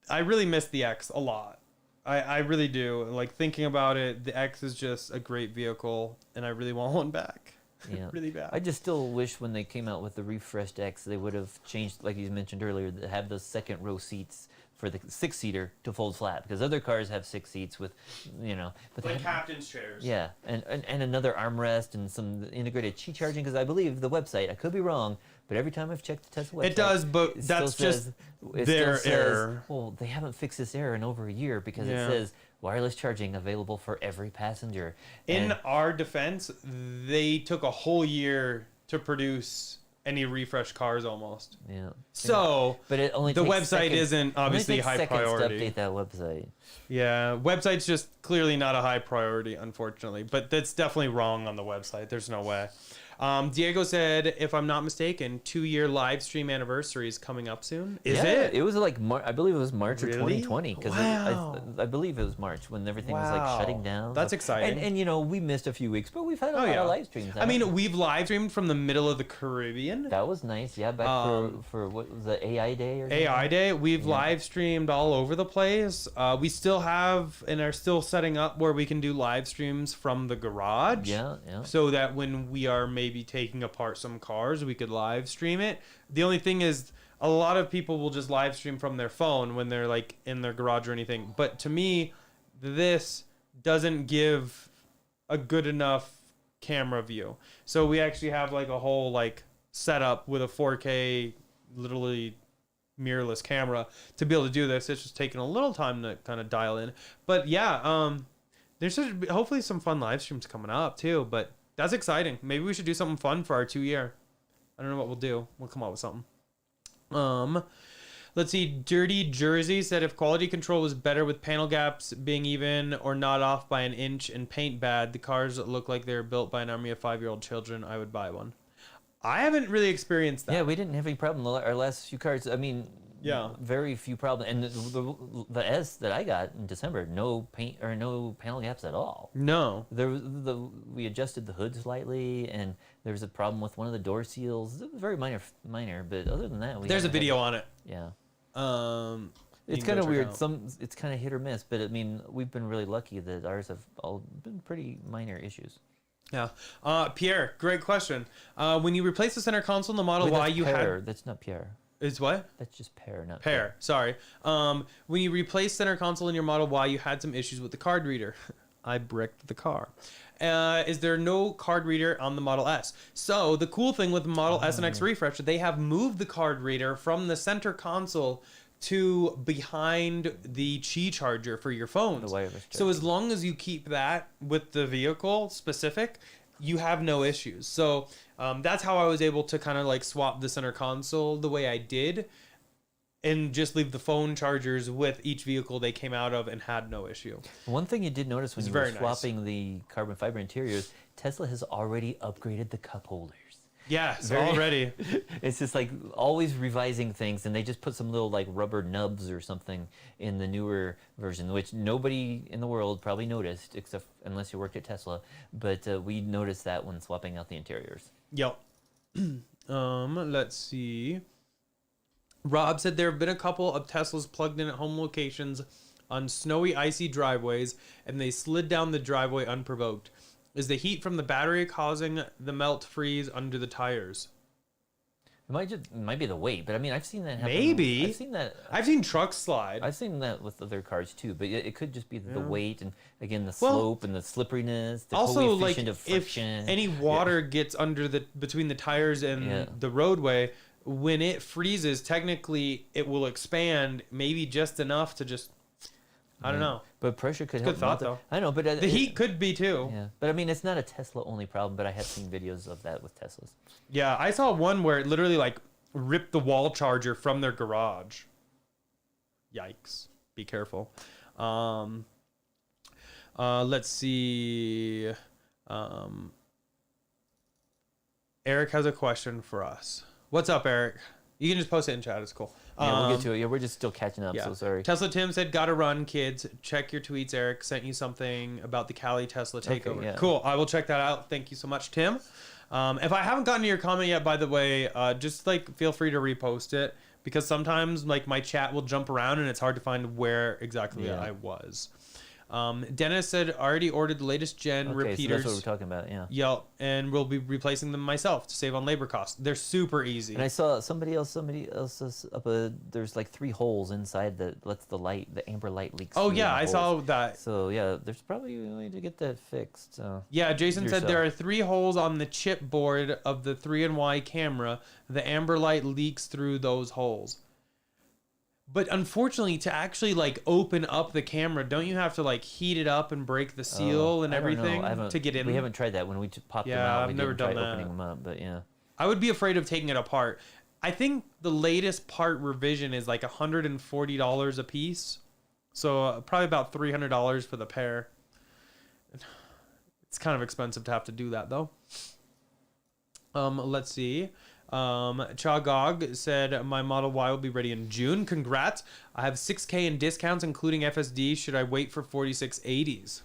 I really miss the X a lot. I really do. Like thinking about it, the X is just a great vehicle, and I really want one back. Yeah. Really bad. I just still wish when they came out with the refreshed X, they would have changed, like you mentioned earlier, to have those second row seats for the 6-seater to fold flat, because other cars have 6 seats with, but they like have, captain's chairs. yeah, and another armrest and some integrated Qi charging, because I believe the website, I could be wrong, but every time I've checked the Tesla website, It does, but it still that's just it their still says, error. well, they haven't fixed this error in over a year, because Yeah. it says wireless charging available for every passenger. In And- our defense, they took a whole year to produce any refresh cars almost. yeah. So But it only the takes website seconds- isn't it only obviously takes high seconds priority. to update that website. Yeah, website's just clearly not a high priority, unfortunately. But that's definitely wrong on the website. There's no way. Diego said, if I'm not mistaken, 2-year live stream anniversary is coming up soon. Is yeah, it? It was like I believe it was March of Really? 2020, because Wow. I believe it was March when everything was Wow. like shutting down. That's exciting. And we missed a few weeks, but we've had a Oh, lot yeah. of live streams. I mean, we've live streamed from the middle of the Caribbean. that was nice. Yeah, back for what was the AI day or something? AI Day. We've live streamed all over the place. We still have and are still setting up where we can do live streams from the garage. Yeah, yeah. So that when we are maybe taking apart some cars, we could live stream it. The only thing is, a lot of people will just live stream from their phone when they're like in their garage or anything. But to me, this doesn't give a good enough camera view. So we actually have like a whole like setup with a 4K, literally mirrorless camera to be able to do this. It's just taking a little time to kind of dial in. But yeah, there's hopefully some fun live streams coming up too. But that's exciting. Maybe we should do something fun for our 2-year. I don't know what we'll do. We'll come up with something. Let's see. Dirty Jersey said if quality control was better with panel gaps being even or not off by an inch and paint bad, the cars look like they're built by an army of 5-year-old children, I would buy one. I haven't really experienced that. Yeah, we didn't have any problem. Our last few cars, I mean, Yeah. very few problems. And the S that I got in December, no paint or no panel gaps at all. No. We adjusted the hood slightly, and there was a problem with one of the door seals. It was very minor, but other than that, There's a haven't had- video on it. Yeah. You It's can kind go of check it weird. out. It's kind of hit or miss, but I mean, we've been really lucky that ours have all been pretty minor issues. Yeah. Pierre, great question. When you replace the center console in the Model Wait, Y, that's you Pear. had... That's not Pierre. Is what? That's just Pear, not Pair. Sorry. When you replaced center console in your Model Y, you had some issues with the card reader. I bricked the car. Is there no card reader on the Model S? So the cool thing with the Model S and X refresh, they have moved the card reader from the center console to behind the Qi charger for your phones. The wireless So charger. as long as you keep that with the vehicle specific, you have no issues. So that's how I was able to kind of like swap the center console the way I did and just leave the phone chargers with each vehicle they came out of and had no issue. One thing you did notice when It's you were very nice. swapping the carbon fiber interiors, Tesla has already upgraded the cup holders. Yes, Very- already. It's just like always revising things, and they just put some little like rubber nubs or something in the newer version, which nobody in the world probably noticed, except unless you worked at Tesla. But we noticed that when swapping out the interiors. Yep. Let's see. Rob said there have been a couple of Teslas plugged in at home locations on snowy, icy driveways, and they slid down the driveway unprovoked. Is the heat from the battery causing the melt freeze under the tires? It might be the weight, but I mean, I've seen that happen. Maybe. I've seen that. I've seen trucks slide. I've seen that with other cars too, but it could just be the Yeah. weight and again the Well, slope and the slipperiness, the Also, like coefficient of if friction. any water gets under between the tires and Yeah. the roadway, when it freezes, technically it will expand, maybe just enough to just. I don't know. But pressure could Good help. thought, melt it. though. I know, but The heat could be too. Yeah, but I mean, it's not a Tesla only problem. But I have seen videos of that with Teslas. Yeah, I saw one where it literally like ripped the wall charger from their garage. Yikes. Be careful. Let's see. Eric has a question for us. What's up, Eric? You can just post it in chat. It's cool. Yeah, we'll get to it. Yeah, we're just still catching up, so sorry. Tesla Tim said, gotta run, kids. Check your tweets. Eric sent you something about the Cali Tesla takeover. Okay, yeah. Cool. I will check that out. Thank you so much, Tim. If I haven't gotten to your comment yet, by the way, just like feel free to repost it, because sometimes like my chat will jump around and it's hard to find where exactly I was. Dennis said, already ordered the latest gen repeaters. So that's what we're talking about, yeah. Yep, and we'll be replacing them myself to save on labor costs. They're super easy. And I saw somebody else is up there's like 3 holes inside that lets the amber light leaks. Oh through yeah, the I holes. saw that. So yeah, there's probably a way to get that fixed. So. Yeah, Jason said there are 3 holes on the chipboard of the 3NY camera. The amber light leaks through those holes. But unfortunately, to actually like open up the camera, don't you have to like heat it up and break the seal and everything to get in? We haven't tried that. When we popped them out, we didn't try opening them up. But yeah, I would be afraid of taking it apart. I think the latest part revision is like $140 a piece, so probably about $300 for the pair. It's kind of expensive to have to do that though. Let's see. Chagog said, my Model Y will be ready in June. Congrats. I have 6K in discounts, including FSD. Should I wait for 4680s?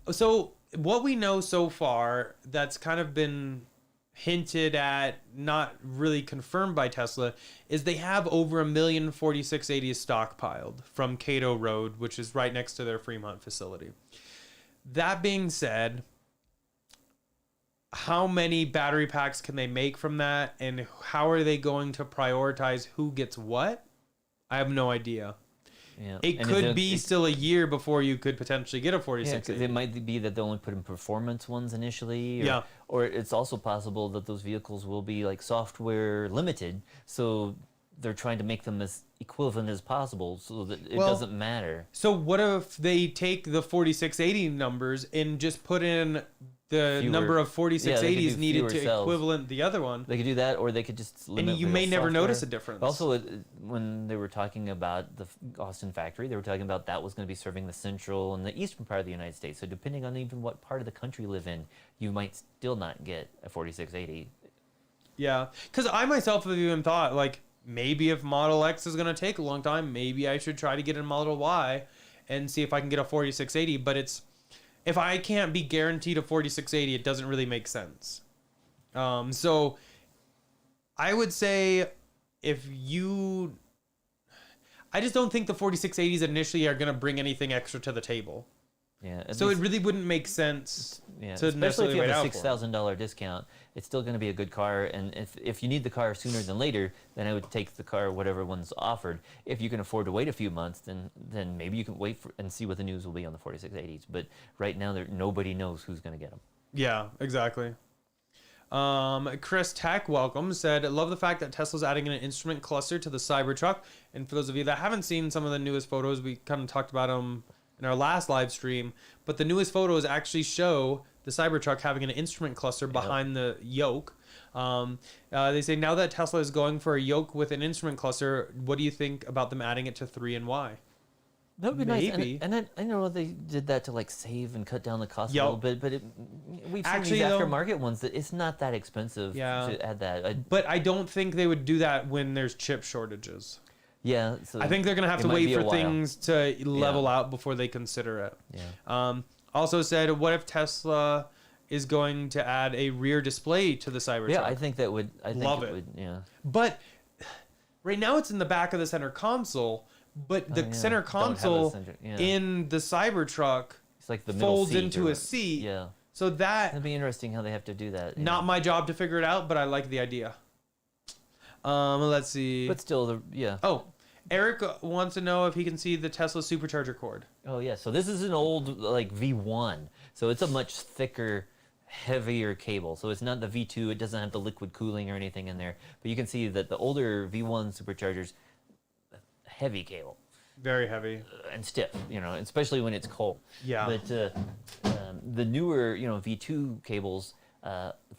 So what we know so far that's kind of been hinted at, not really confirmed by Tesla, is they have over 1 million 4680s stockpiled from Cato Road, which is right next to their Fremont facility. That being said, how many battery packs can they make from that, and how are they going to prioritize who gets what? I have no idea. Yeah. It could be still a year before you could potentially get a 4680. Yeah, it might be that they only put in performance ones initially. Or it's also possible that those vehicles will be like software limited, so they're trying to make them as equivalent as possible so that it doesn't matter. So what if they take the 4680 numbers and just put in the number of 4680s needed to equivalent the other one? They could do that, or they could just limit. And you may never notice a difference. Also, when they were talking about the Austin factory, they were talking about that was going to be serving the central and the eastern part of the United States. So depending on even what part of the country you live in, you might still not get a 4680. Yeah, because I myself have even thought, like, maybe if Model X is going to take a long time, maybe I should try to get a Model Y and see if I can get a 4680. But if I can't be guaranteed a 4680, it doesn't really make sense. So I would say I just don't think the 4680s initially are going to bring anything extra to the table. Yeah. So it really wouldn't make sense to especially necessarily if you have wait a out for $6,000 discount. It's still going to be a good car, and if you need the car sooner than later, then I would take the car whatever one's offered. If you can afford to wait a few months, then maybe you can wait and see what the news will be on the 4680s. But right now, nobody knows who's going to get them. Yeah, exactly. Chris Tech, welcome, said, love the fact that Tesla's adding an instrument cluster to the Cybertruck. And for those of you that haven't seen some of the newest photos, we kind of talked about them in our last live stream, but the newest photos actually show the Cybertruck having an instrument cluster behind the Yoke. They say, now that Tesla is going for a Yoke with an instrument cluster, what do you think about them adding it to 3 and Y? That would be Maybe. nice. And I know they did that to like save and cut down the cost a Yep. little bit, but we've seen these aftermarket ones that it's not that expensive to add that. But I don't think they would do that when there's chip shortages. Yeah. So I think they're going to have to wait for things to level out before they consider it. Yeah. Also said, what if Tesla is going to add a rear display to the Cybertruck? Yeah, I think that would. Love it. Would, yeah. But right now it's in the back of the center console, but the center console in the Cybertruck it's like the middle folds seat into a seat. Yeah. So that'd be interesting how they have to do that. Not my job to figure it out, but I like the idea. Let's see. But still, Oh, Eric wants to know if he can see the Tesla supercharger cord. Oh yeah, so this is an old like V1, so it's a much thicker, heavier cable. So it's not the V2. It doesn't have the liquid cooling or anything in there. But you can see that the older V1 superchargers, heavy cable. Very heavy and stiff, especially when it's cold. Yeah. But the newer, V2 cables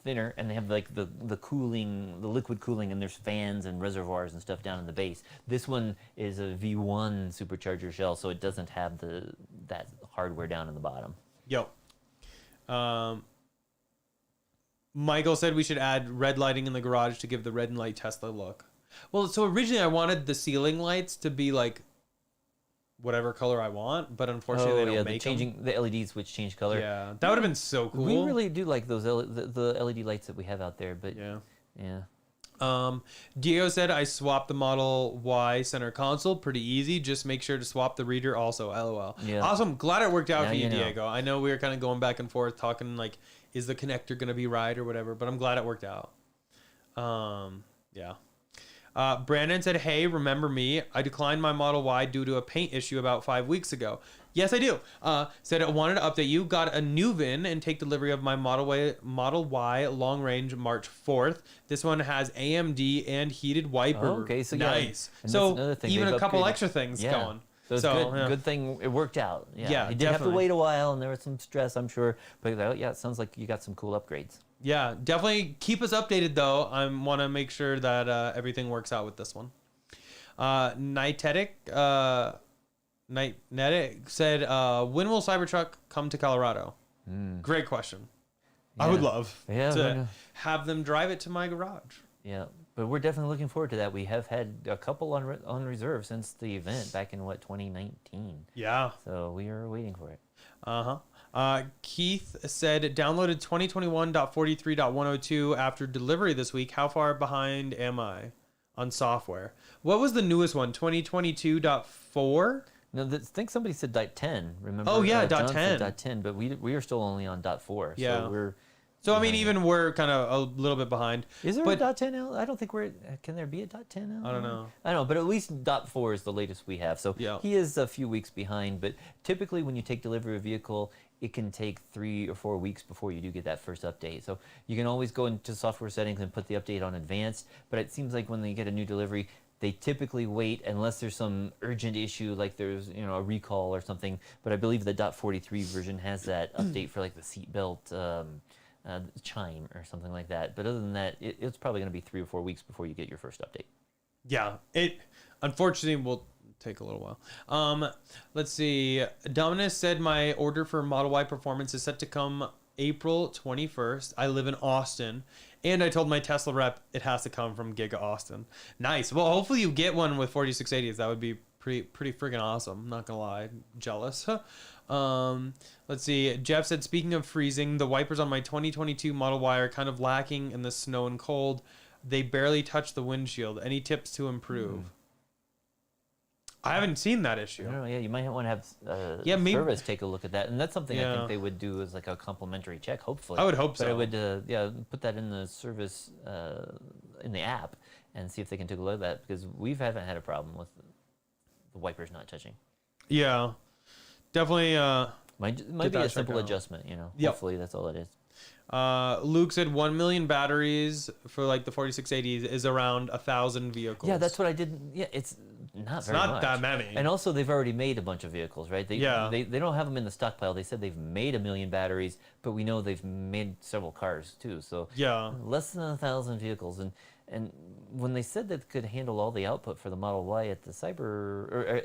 thinner, and they have like the cooling, the liquid cooling, and there's fans and reservoirs and stuff down in the base. This one is a V1 supercharger shell, so it doesn't have that hardware down in the bottom. Yo. Michael said we should add red lighting in the garage to give the red and light Tesla look. Well, so originally I wanted the ceiling lights to be like whatever color I want, but unfortunately they don't make them. The LED switch change color. Yeah, that would have been so cool. We really do like those the LED lights that we have out there, but yeah. Diego said I swapped the Model Y center console. Pretty easy. Just make sure to swap the reader also. LOL. Yeah. Awesome. Glad it worked out Now for you, you know. Diego. I know we were kind of going back and forth talking like, is the connector going to be right or whatever, but I'm glad it worked out. Yeah. Brandon said, hey, remember me? I declined my Model Y due to a paint issue about 5 weeks ago. Yes, I do. Said I wanted to update you. Got a new VIN and take delivery of my Model Y long range March 4th. This one has AMD and heated wiper. Oh, okay, so nice. Yeah. So Thing, even a couple upgraded. extra things going. So it's good thing it worked out. Yeah, You did have to definitely. wait a while, and there was some stress, I'm sure. But yeah, it sounds like you got some cool upgrades. Yeah, definitely keep us updated though. I want to make sure that everything works out with this one. Nighthetic said, when will Cybertruck come to Colorado? Great question. I would love to have them drive it to my garage. Yeah, but we're definitely looking forward to that. We have had a couple on reserve since the event back in 2019. Yeah. So we are waiting for it. Keith said, downloaded 2021.43.102 after delivery this week. How far behind am I on software? What was the newest one? 2022.4? No, I think somebody said .10. Remember? Oh, yeah, John said .10. .10, but we are still only on .4. Yeah. So we're. So I mean, even we're kind of a little bit behind. Is there but, a .10 out? I don't think we're. Can there be a .10 out? I don't know. I don't know, but at least .4 is the latest we have. So Yeah. he is a few weeks behind. But typically, when you take delivery of a vehicle, it can take 3 or 4 weeks before you do get that first update. So you can always go into software settings and put the update on advanced. But it seems like when they get a new delivery, they typically wait unless there's some urgent issue, like there's a recall or something. But I believe the .43 version has that update for like the seatbelt. Chime or something like that. But other than that, it's probably going to be 3 or 4 weeks before you get your first update. Yeah, it unfortunately will take a little while. Let's see. Dominus said my order for Model Y Performance is set to come April 21st. I live in Austin, and I told my Tesla rep it has to come from Giga Austin. Nice. Well, hopefully you get one with 4680s. That would be pretty freaking awesome. Not gonna lie, jealous. Let's see. Jeff said, speaking of freezing, the wipers on my 2022 Model Y are kind of lacking in the snow and cold. They barely touch the windshield. Any tips to improve? I haven't seen that issue. I don't know, yeah, you might want to have maybe, service take a look at that, and that's something I think they would do as like a complimentary check. Hopefully, I would hope so. But I would, put that in the service in the app and see if they can take a look at that, because we haven't had a problem with the wipers not touching. Yeah, definitely. Might be a simple adjustment, Yep. Hopefully, that's all it is. Luke said 1 million batteries for like the 4680s is around 1,000 vehicles. Yeah, that's what I did. Yeah, it's not very much. Not that many. And also, they've already made a bunch of vehicles, right? They don't have them in the stockpile. They said they've made 1 million batteries, but we know they've made several cars too. So yeah, less than 1,000 vehicles. And when they said that it could handle all the output for the Model Y at the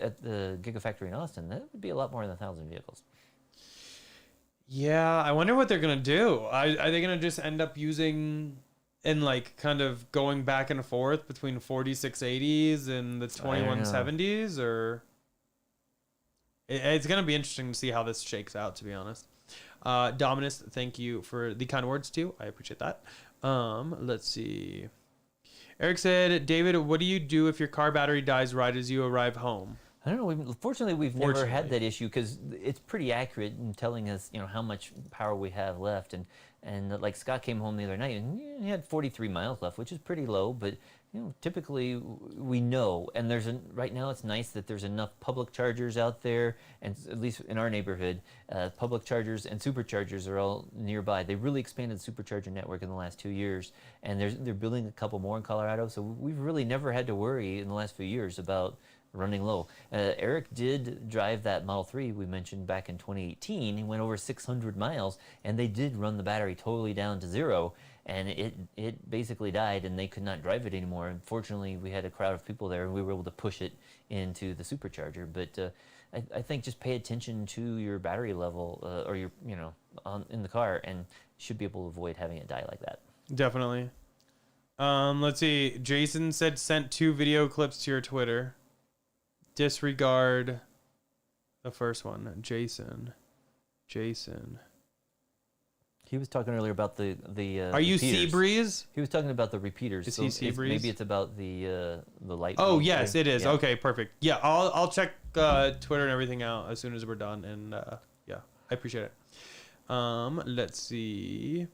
at the Gigafactory in Austin, that would be a lot more than 1,000 vehicles. Yeah, I wonder what they're gonna do. Are they gonna just end up using and like kind of going back and forth between 4680s and the 2170s, or it's gonna be interesting to see how this shakes out, to be honest. Dominus, thank you for the kind words too. I appreciate that. Let's see. Eric said, David, what do you do if your car battery dies right as you arrive home? I don't know. Fortunately, we've never had that issue, because it's pretty accurate in telling us, how much power we have left. And like Scott came home the other night and he had 43 miles left, which is pretty low, but typically we know. And right now it's nice that there's enough public chargers out there, and at least in our neighborhood, public chargers and superchargers are all nearby. They really expanded the supercharger network in the last 2 years, and they're building a couple more in Colorado. So we've really never had to worry in the last few years about running low. Eric did drive that Model 3 we mentioned back in 2018. He went over 600 miles, and they did run the battery totally down to zero, and it basically died, and they could not drive it anymore. Unfortunately, we had a crowd of people there, and we were able to push it into the supercharger. But I think just pay attention to your battery level or your in the car, and you should be able to avoid having it die like that. Definitely. Let's see. Jason said sent 2 video clips to your Twitter. Disregard the first one. Jason. He was talking earlier about the Are you repeaters. Seabreeze? He was talking about the repeaters. Is so he Seabreeze? maybe it's about the light. Oh bulb yes, thing. it is. Yeah. Okay, perfect. Yeah, I'll check Twitter and everything out as soon as we're done, and yeah, I appreciate it. Let's see.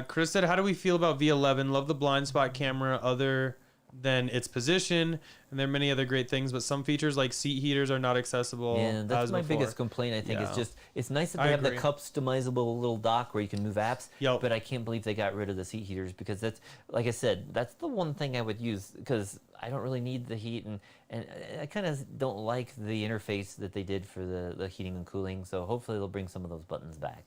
Chris said, "How do we feel about V11? Love the blind spot camera, other than its position, and there are many other great things, but some features like seat heaters are not accessible." Yeah, that's as my before. biggest complaint. I think Yeah. it's just it's nice that I they have the agree. customizable little dock where you can move apps. Yep. But I can't believe they got rid of the seat heaters, because that's, like I said, that's the one thing I would use, because I don't really need the heat, and I kind of don't like the interface that they did for the heating and cooling. So hopefully they'll bring some of those buttons back.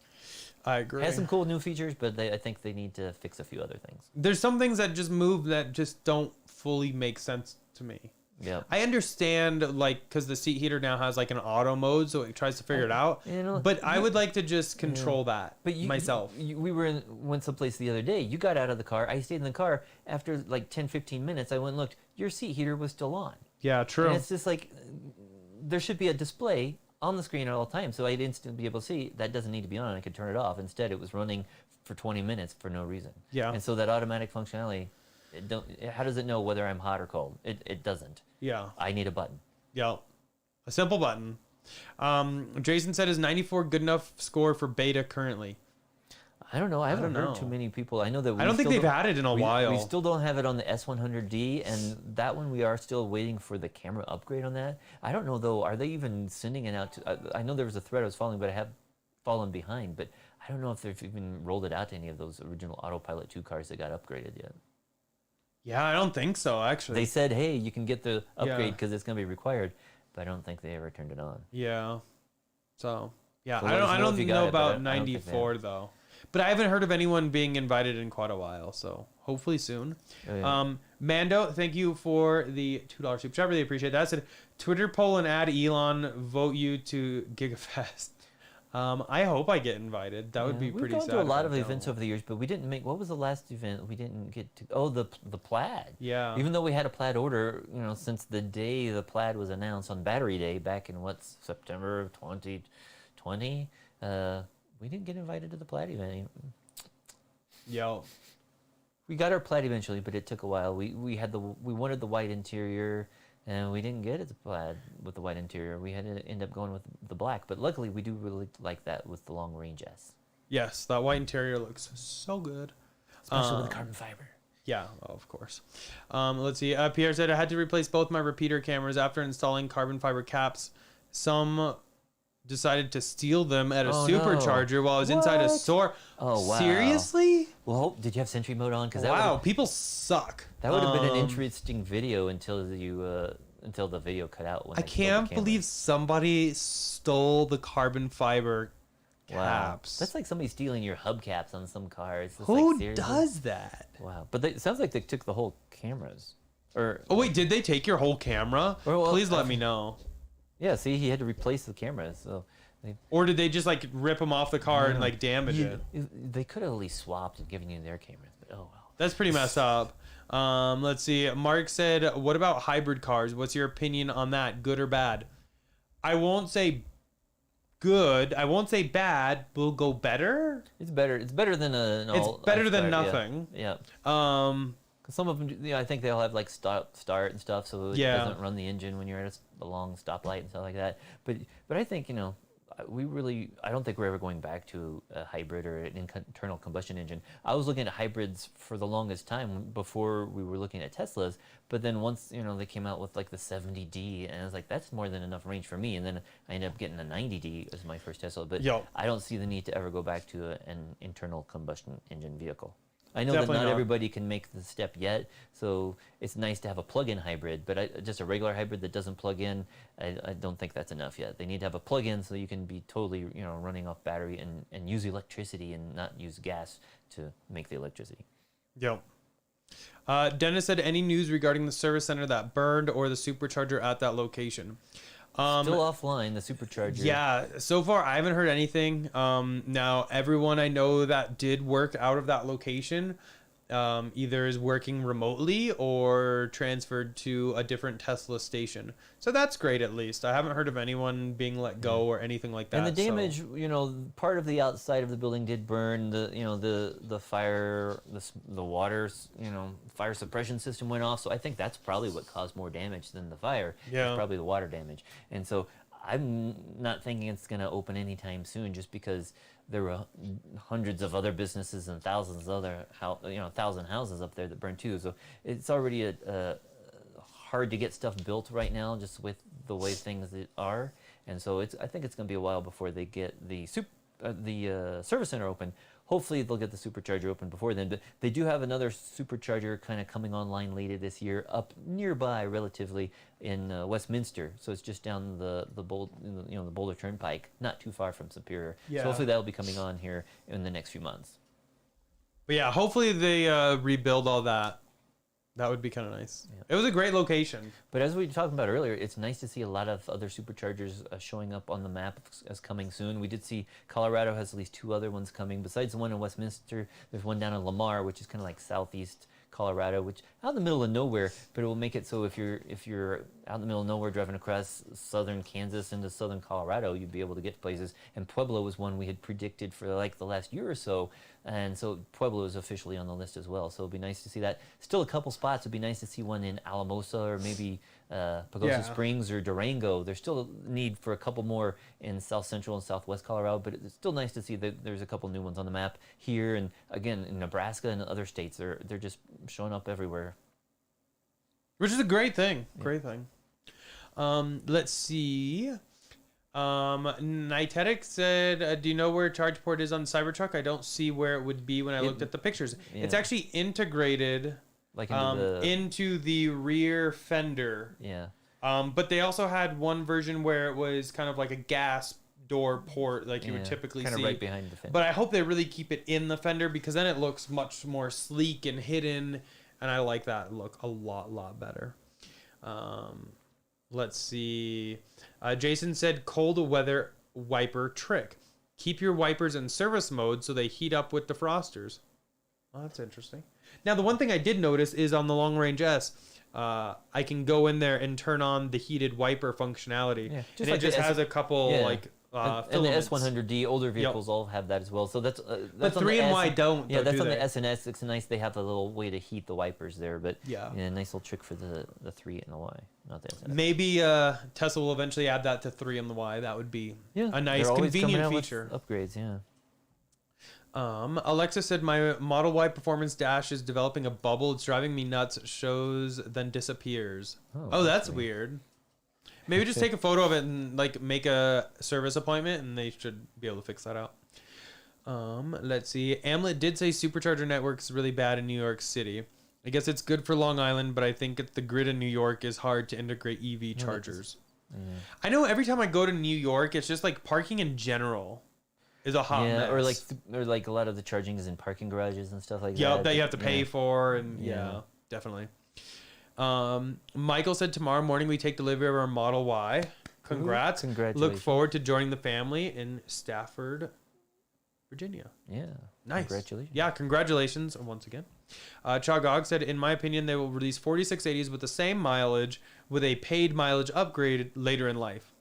I agree. It has some cool new features, but I think they need to fix a few other things. There's some things that just move that just don't fully make sense to me. Yeah. I understand, like, because the seat heater now has like an auto mode, so it tries to figure it out. But I would like to just control that myself. We went someplace the other day. You got out of the car. I stayed in the car. After like 10, 15 minutes, I went and looked. Your seat heater was still on. Yeah, true. And it's just like, there should be a display on the screen at all times, so I'd instantly be able to see that doesn't need to be on. I could turn it off. Instead, it was running for 20 minutes for no reason. Yeah. And so that automatic functionality, how does it know whether I'm hot or cold? It doesn't. Yeah. I need a button. Yeah. A simple button. Jason said, is 94 good enough score for beta currently? I don't know. I haven't don't heard know. too many people. I know that I don't think they've had it in a while. We still don't have it on the S100D, and that one we are still waiting for the camera upgrade on that. I don't know though. Are they even sending it out to? I know there was a thread I was following, but I have fallen behind. But I don't know if they've even rolled it out to any of those original Autopilot 2 cars that got upgraded yet. Yeah, I don't think so, actually. They said, hey, you can get the Yeah. upgrade because it's going to be required, but I don't think they ever turned it on. Yeah. So, yeah, So I let us don't know if you got know it, but I about don't think they 94 though. But I haven't heard of anyone being invited in quite a while, so hopefully soon. Oh, yeah. Mando, thank you for the $2 super chat. Really appreciate that. I said, Twitter poll and add Elon, vote you to GigaFest. I hope I get invited. That would be pretty sad. We've gone to a if lot I of don't. events over the years, but we didn't make. What was the last event we didn't get to? Oh, the plaid. Yeah. Even though we had a plaid order, since the day the plaid was announced on Battery Day back in September of 2020, we didn't get invited to the plaid event. Yeah. We got our plaid eventually, but it took a while. We wanted the white interior, and we didn't get it the plaid with the white interior. We had to end up going with the black, but luckily we do really like that with the long range S. Yes, that white interior looks so good. Especially with the carbon fiber. Yeah, of course. Let's see. Pierre said, I had to replace both my repeater cameras after installing carbon fiber caps. Some decided to steal them at a supercharger while I was inside a store. Oh, wow. Seriously? Well, did you have Sentry mode on? Because Wow, people suck. that would have been an interesting video until the video cut out. When I they stole the can't camera. believe somebody stole the carbon fiber caps. That's like somebody stealing your hubcaps on some cars. It's Who like, seriously? does that? Wow, but it sounds like they took the whole cameras. Or Oh wait, did they take your whole camera? Well, Please let me know. yeah, see, he had to replace the cameras. So Or did they just like rip them off the car and like damage it? they could have at least swapped and given you their cameras. But oh well. That's pretty messed up. Let's see. Mark said, what about hybrid cars? What's your opinion on that? Good or bad? I won't say good. I won't say bad. We'll go better. It's better. It's better than an all. It's better than start, nothing. Yeah. Cause some of them, I think they'll have like start and stuff, so it doesn't run the engine when you're at a long stoplight and stuff like that. But I think I don't think we're ever going back to a hybrid or an internal combustion engine. I was looking at hybrids for the longest time before we were looking at Teslas, but then once they came out with like the 70D, and I was like, that's more than enough range for me. And then I ended up getting a 90D as my first Tesla. But I don't see the need to ever go back to an internal combustion engine vehicle. I know that Definitely not not. everybody can make the step yet, so it's nice to have a plug-in hybrid, but just a regular hybrid that doesn't plug in, I don't think that's enough yet. They need to have a plug-in so you can be totally, running off battery and use electricity and not use gas to make the electricity. Yep. Dennis said, any news regarding the service center that burned or the supercharger at that location? Still offline, the supercharger. Yeah, so far I haven't heard anything. Now everyone I know that did work out of that location either is working remotely or transferred to a different Tesla station. So that's great at least. I haven't heard of anyone being let go or anything like that. And the damage, part of the outside of the building did burn. The fire, the water, fire suppression system went off. So I think that's probably what caused more damage than the fire. Yeah. It's probably the water damage. And so I'm not thinking it's going to open anytime soon, just because there were hundreds of other businesses and thousands of other, 1,000 houses up there that burned too. So it's already hard to get stuff built right now, just with the way things are. And so I think it's going to be a while before they get the service center open. Hopefully they'll get the supercharger open before then. But they do have another supercharger kind of coming online later this year, up nearby relatively in Westminster. So it's just down the Boulder Turnpike, not too far from Superior. Yeah. So hopefully that'll be coming on here in the next few months. But yeah, hopefully they rebuild all that. That would be kind of nice. Yeah. It was a great location. But as we were talking about earlier, it's nice to see a lot of other superchargers showing up on the map as coming soon. We did see Colorado has at least 2 other ones coming. Besides the one in Westminster, there's one down in Lamar, which is kind of like southeast Colorado, which out in the middle of nowhere, but it will make it so if you're out in the middle of nowhere driving across southern Kansas into southern Colorado, you'd be able to get places. And Pueblo was one we had predicted for like the last year or so, and so Pueblo is officially on the list as well. So it'd be nice to see that. Still a couple spots. It'd be nice to see one in Alamosa or maybe Pagosa Springs or Durango. There's still a need for a couple more in south central and southwest Colorado, but it's still nice to see that there's a couple new ones on the map here, and again in Nebraska and other states. They're just showing up everywhere, Which is a great thing. Yeah. Great thing. Let's see. Nitetic said, do you know where ChargePort is on Cybertruck? I don't see where it would be when I looked at the pictures. Yeah. It's actually integrated like into the rear fender. Yeah. But they also had one version where it was kind of like a gas door port like you would typically kind see. of right behind the fender. But I hope they really keep it in the fender, because then it looks much more sleek and hidden, and I like that look a lot better. Let's see. Jason said cold weather wiper trick. Keep your wipers in service mode so they heat up with defrosters. Well, that's interesting. Now, the one thing I did notice is on the Long Range S, I can go in there and turn on the heated wiper functionality. Yeah, and it just has a couple and the filaments. S100D older vehicles all have that as well. So that's But on 3 the and S- Y don't. Yeah, though, that's do on they? the S and S. It's nice they have a little way to heat the wipers there, but Yeah. nice little trick for the 3 and the Y, not the S and S. Maybe Tesla will eventually add that to 3 and the Y. That would be a nice, they're always coming convenient out with feature. upgrades, yeah. Alexa said my Model Y Performance Dash is developing a bubble. It's driving me nuts. Shows, then disappears. Oh, that's weird. Maybe just take a photo of it and like make a service appointment, and they should be able to fix that out. Let's see. Amlet did say Supercharger network is really bad in New York City. I guess it's good for Long Island, but I think the grid in New York is hard to integrate EV chargers. I know every time I go to New York, it's just like parking in general is a hot mess. or like a lot of the charging is in parking garages and stuff like that. Yep, that you have to pay Yeah. for, and Yeah. definitely. Michael said tomorrow morning we take delivery of our Model Y. Congrats. Congratulations. Look forward to joining the family in Stafford, Virginia. Yeah. Nice. Congratulations. Yeah, congratulations once again. Chagog said, in my opinion, they will release 4680s with the same mileage with a paid mileage upgrade later in life.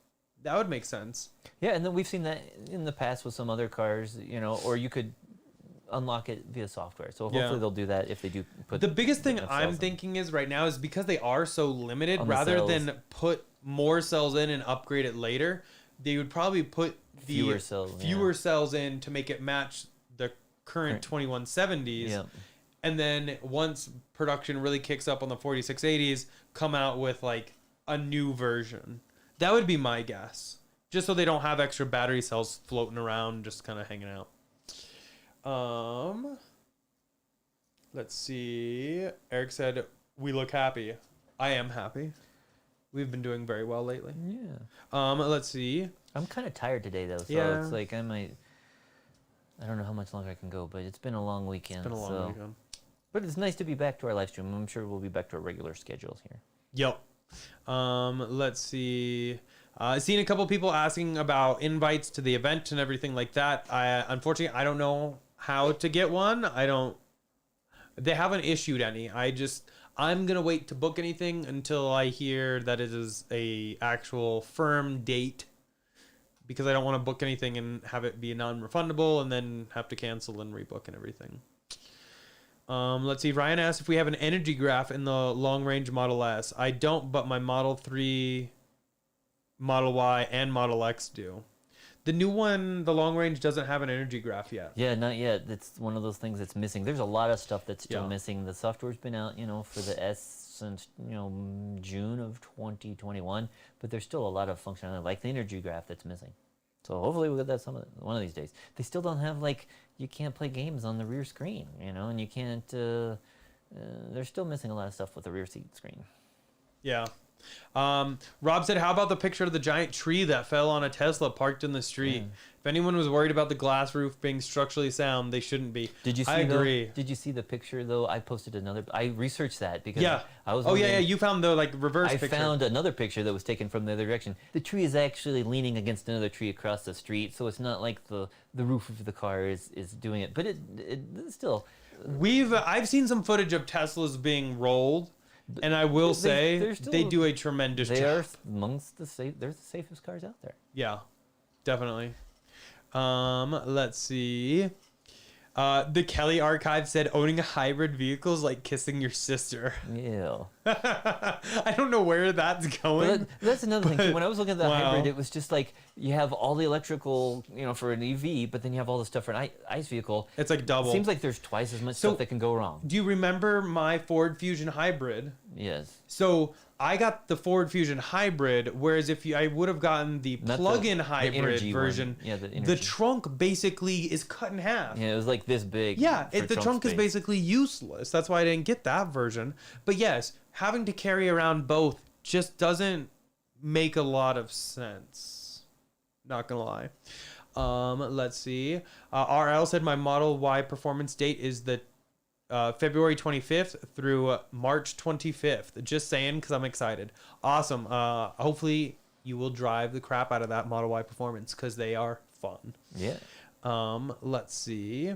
That would make sense. Yeah, and then we've seen that in the past with some other cars, or you could unlock it via software. So hopefully they'll do that if they do put The biggest thing enough I'm cells in. thinking is right now is because they are so limited, On the rather cells. than put more cells in and upgrade it later, they would probably put the fewer cells in to make it match the current 2170s. Yeah. And then once production really kicks up on the 4680s, come out with like a new version. That would be my guess. Just so they don't have extra battery cells floating around, just kind of hanging out. Let's see. Eric said, we look happy. I am happy. We've been doing very well lately. Yeah. Let's see. I'm kind of tired today though, so Yeah. it's like I don't know how much longer I can go, but it's been a long weekend. It's been a long weekend. But it's nice to be back to our live stream. I'm sure we'll be back to our regular schedules here. Yep. Let's see. Seen a couple people asking about invites to the event and everything like that. Unfortunately, I don't know how to get one. They haven't issued any. I'm gonna wait to book anything until I hear that it is a actual firm date, because I don't want to book anything and have it be non-refundable and then have to cancel and rebook and everything. Let's see. Ryan asked if we have an energy graph in the long-range Model S. I don't, but my Model 3, Model Y, and Model X do. The new one, the long range, doesn't have an energy graph yet. Yeah, not yet. It's one of those things that's missing. There's a lot of stuff that's still Yeah. missing. The software's been out, for the S since, June of 2021, but there's still a lot of functionality, like the energy graph, that's missing. So hopefully we'll get that one of these days. They still don't have, you can't play games on the rear screen, and you can't, they're still missing a lot of stuff with the rear seat screen. Yeah. Rob said, how about the picture of the giant tree that fell on a Tesla parked in the street? Yeah. If anyone was worried about the glass roof being structurally sound, they shouldn't be. Did you see I agree. Did you see the picture though? I posted another. I researched that because Yeah. I was. Oh, yeah, wondering- yeah. You found the reverse I picture. found another picture that was taken from the other direction. The tree is actually leaning against another tree across the street, so it's not like the roof of the car is doing it. But it's still. I've seen some footage of Teslas being rolled, and I will say they're still- they do a tremendous They job. are amongst the safe. They're the safest cars out there. Yeah, definitely. Let's see. The Kelly archive said owning a hybrid vehicle is like kissing your sister. Yeah. I don't know where that's going. But that's another thing. Too. When I was looking at the wow. hybrid, it was just like you have all the electrical, for an EV, but then you have all the stuff for an ICE vehicle. It's like double. It seems like there's twice as much So- stuff that can go wrong. Do you remember my Ford Fusion hybrid? Yes. So I got the Ford Fusion hybrid, whereas I would have gotten the Not the- plug-in the hybrid energy one. version, Yeah, the the energy. trunk basically is cut in half. Yeah, it was like this big. Yeah, for the trunk is space. basically useless. That's why I didn't get that version. But yes, having to carry around both just doesn't make a lot of sense. Not gonna lie. Let's see. RL said my Model Y performance date is the February 25th through March 25th. Just saying, because I'm excited. Awesome. Hopefully you will drive the crap out of that Model Y performance, because they are fun. Yeah. Let's see.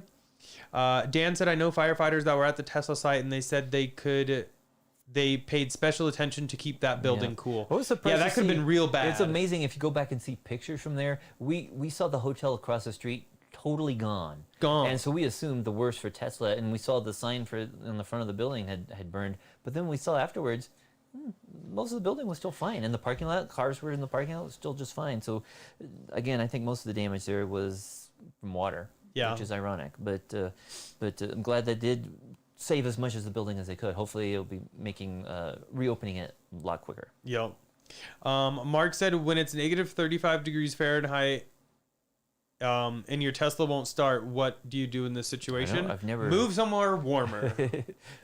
Dan said, I know firefighters that were at the Tesla site, and they said they paid special attention to keep that building Yeah. cool. I was surprised Yeah, that to could have see- been real bad. It's amazing if you go back and see pictures from there. We saw the hotel across the street totally gone. Gone. And so we assumed the worst for Tesla, and we saw the sign for in the front of the building had burned. But then we saw afterwards, most of the building was still fine. In the parking lot, cars were in the parking lot, it was still just fine. So again, I think most of the damage there was from water. Yeah. Which is ironic. But I'm glad they did save as much as the building as they could. Hopefully it'll be making reopening it a lot quicker. Yep. Mark said, when it's negative 35 degrees Fahrenheit, and your Tesla won't start, what do you do in this situation? I've never- Move somewhere warmer.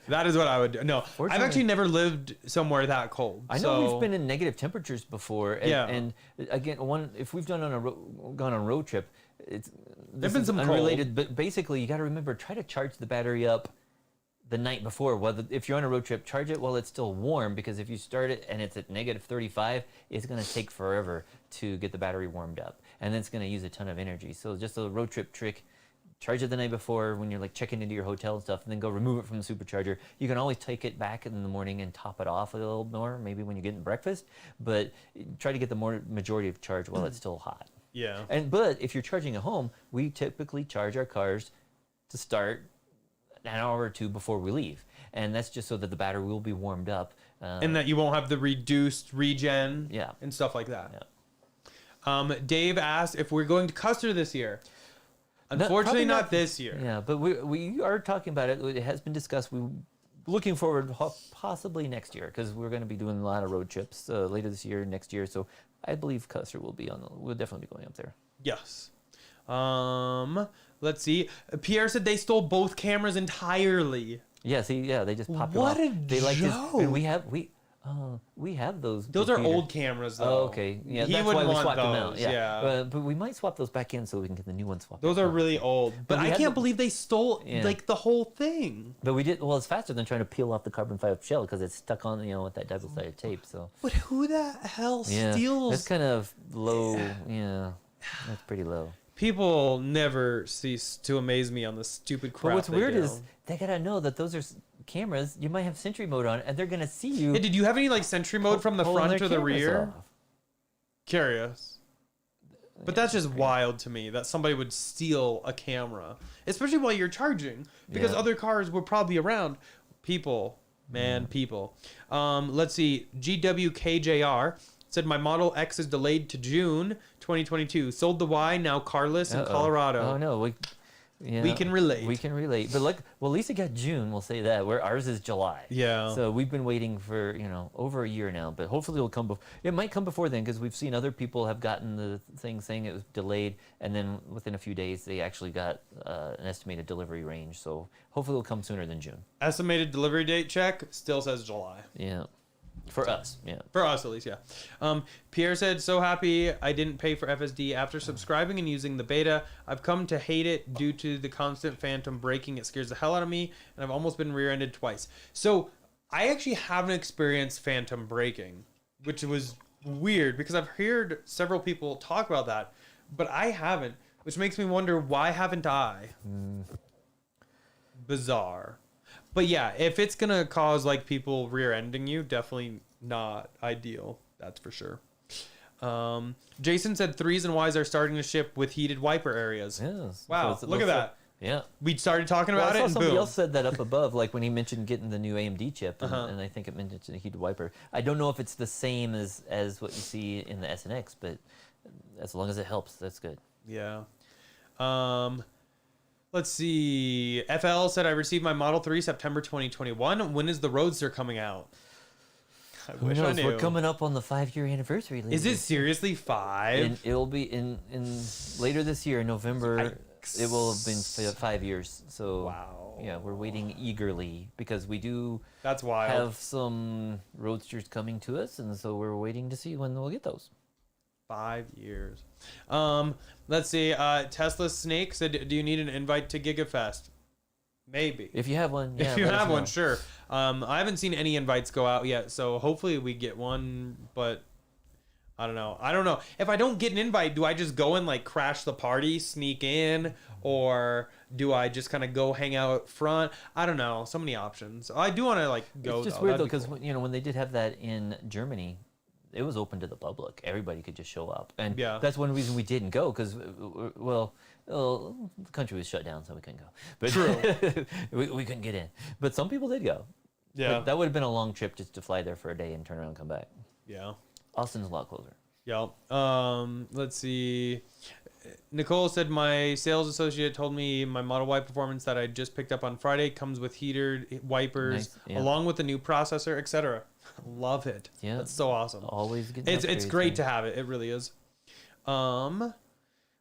That is what I would do. No, I've Fortunately- actually never lived somewhere that cold. I know we've been in negative temperatures before, and, Yeah. and again, if we've gone on a road trip, it's There've been is some unrelated. But basically, you got to remember, try to charge the battery up the night before. If you're on a road trip, charge it while it's still warm, because if you start it and it's at negative 35, it's going to take forever to get the battery warmed up, and then it's going to use a ton of energy. So just a road trip trick. Charge it the night before when you're like checking into your hotel and stuff, and then go remove it from the supercharger. You can always take it back in the morning and top it off a little more, maybe when you're getting breakfast, but try to get the majority of charge while it's still hot. Yeah. But if you're charging at home, we typically charge our cars to start an hour or two before we leave, and that's just so that the battery will be warmed up. And that you won't have the reduced regen Yeah. and stuff like that. Yeah. Dave asked if we're going to Custer this year. No, Unfortunately, probably not this year. Yeah, but we are talking about it. It has been discussed. We're looking forward possibly next year, because we're going to be doing a lot of road trips later this year, next year. So I believe Custer will be we'll definitely be going up there. Yes. Let's see. Pierre said they stole both cameras entirely. Yeah, see, yeah, they just pop What them a off. They like this, joke. and we have those. Those are heaters. old cameras, though. Oh, okay. Yeah, He that's wouldn't why we want swapped them those, out. yeah. But we might swap those back in so we can get the new ones swapped. Those back are on. really old. But we I had can't the- believe they stole Yeah. like the whole thing. But we did. Well, it's faster than trying to peel off the carbon fiber shell because it's stuck on, with that double-sided tape. So But who the hell yeah, steals? that's kind of low. Yeah, that's pretty low. People never cease to amaze me on the stupid crap. But what's they weird do. is they gotta know that those are cameras. You might have Sentry mode on, and they're gonna see you. Hey, did you have any like Sentry mode from the pulling front their or the cameras rear? off. Curious. But that's just wild to me that somebody would steal a camera, especially while you're charging, because Yeah. other cars were probably around. People, man, people. Let's see. GWKJR said my Model X is delayed to June 2022. Sold the Y, now carless in Uh-oh. Colorado. Oh no, we can relate. We can relate. But look, well, at least it got June. We'll say that. Where ours is July. Yeah. So we've been waiting for over a year now. But hopefully it'll come. It might come before then because we've seen other people have gotten the thing saying it was delayed, and then within a few days they actually got an estimated delivery range. So hopefully it'll come sooner than June. Estimated delivery date check still says July. Yeah. For us, yeah. For us, at least, yeah. Pierre said, so happy I didn't pay for FSD. After subscribing and using the beta, I've come to hate it due to the constant phantom braking. It scares the hell out of me, and I've almost been rear-ended twice. So, I actually haven't experienced phantom braking, which was weird, because I've heard several people talk about that, but I haven't, which makes me wonder, why haven't I? Bizarre. But yeah, if it's gonna cause like people rear-ending you, definitely not ideal. That's for sure. Jason said 3s and Ys are starting to ship with heated wiper areas. Yes. Wow, So look at that. Yeah. We started talking Well, about I it saw and somebody boom. else said that up above, like when he mentioned getting the new AMD chip, and I think it mentioned a heated wiper. I don't know if it's the same as what you see in the S and X, but as long as it helps, that's good. Yeah. Let's see. FL said I received my Model 3 September 2021. When is the Roadster coming out? I Who wish I knows? knew. We're coming up on the 5-year anniversary. Later Is it this- seriously 5? And it'll be in later this year, in November. It will have been 5 years. So Wow. yeah, we're waiting eagerly because we do That's wild. have some Roadsters coming to us, and so we're waiting to see when we'll get those. 5 years. Let's see. Tesla Snake said, do you need an invite to GigaFest? Maybe. If you have one, yeah, If you let us have one, know. sure. I haven't seen any invites go out yet, so hopefully we get one, but I don't know. If I don't get an invite, do I just go and like crash the party, sneak in, or do I just kind of go hang out front? I don't know. So many options. I do want to like go. It's just though. weird though, That'd because be cool. when they did have that in Germany, it was open to the public. Everybody could just show up, and Yeah. that's one reason we didn't go. Because, well, the country was shut down, so we couldn't go. But True. we couldn't get in. But some people did go. Yeah. But that would have been a long trip just to fly there for a day and turn around and come back. Yeah. Austin's a lot closer. Yeah. Let's see. Nicole said my sales associate told me my Model Y Performance that I just picked up on Friday comes with heated wipers, Nice, yeah. along with the new processor, etc. Love it. Yeah. That's so awesome. Always getting It's upgrades, great man. to have it. It really is.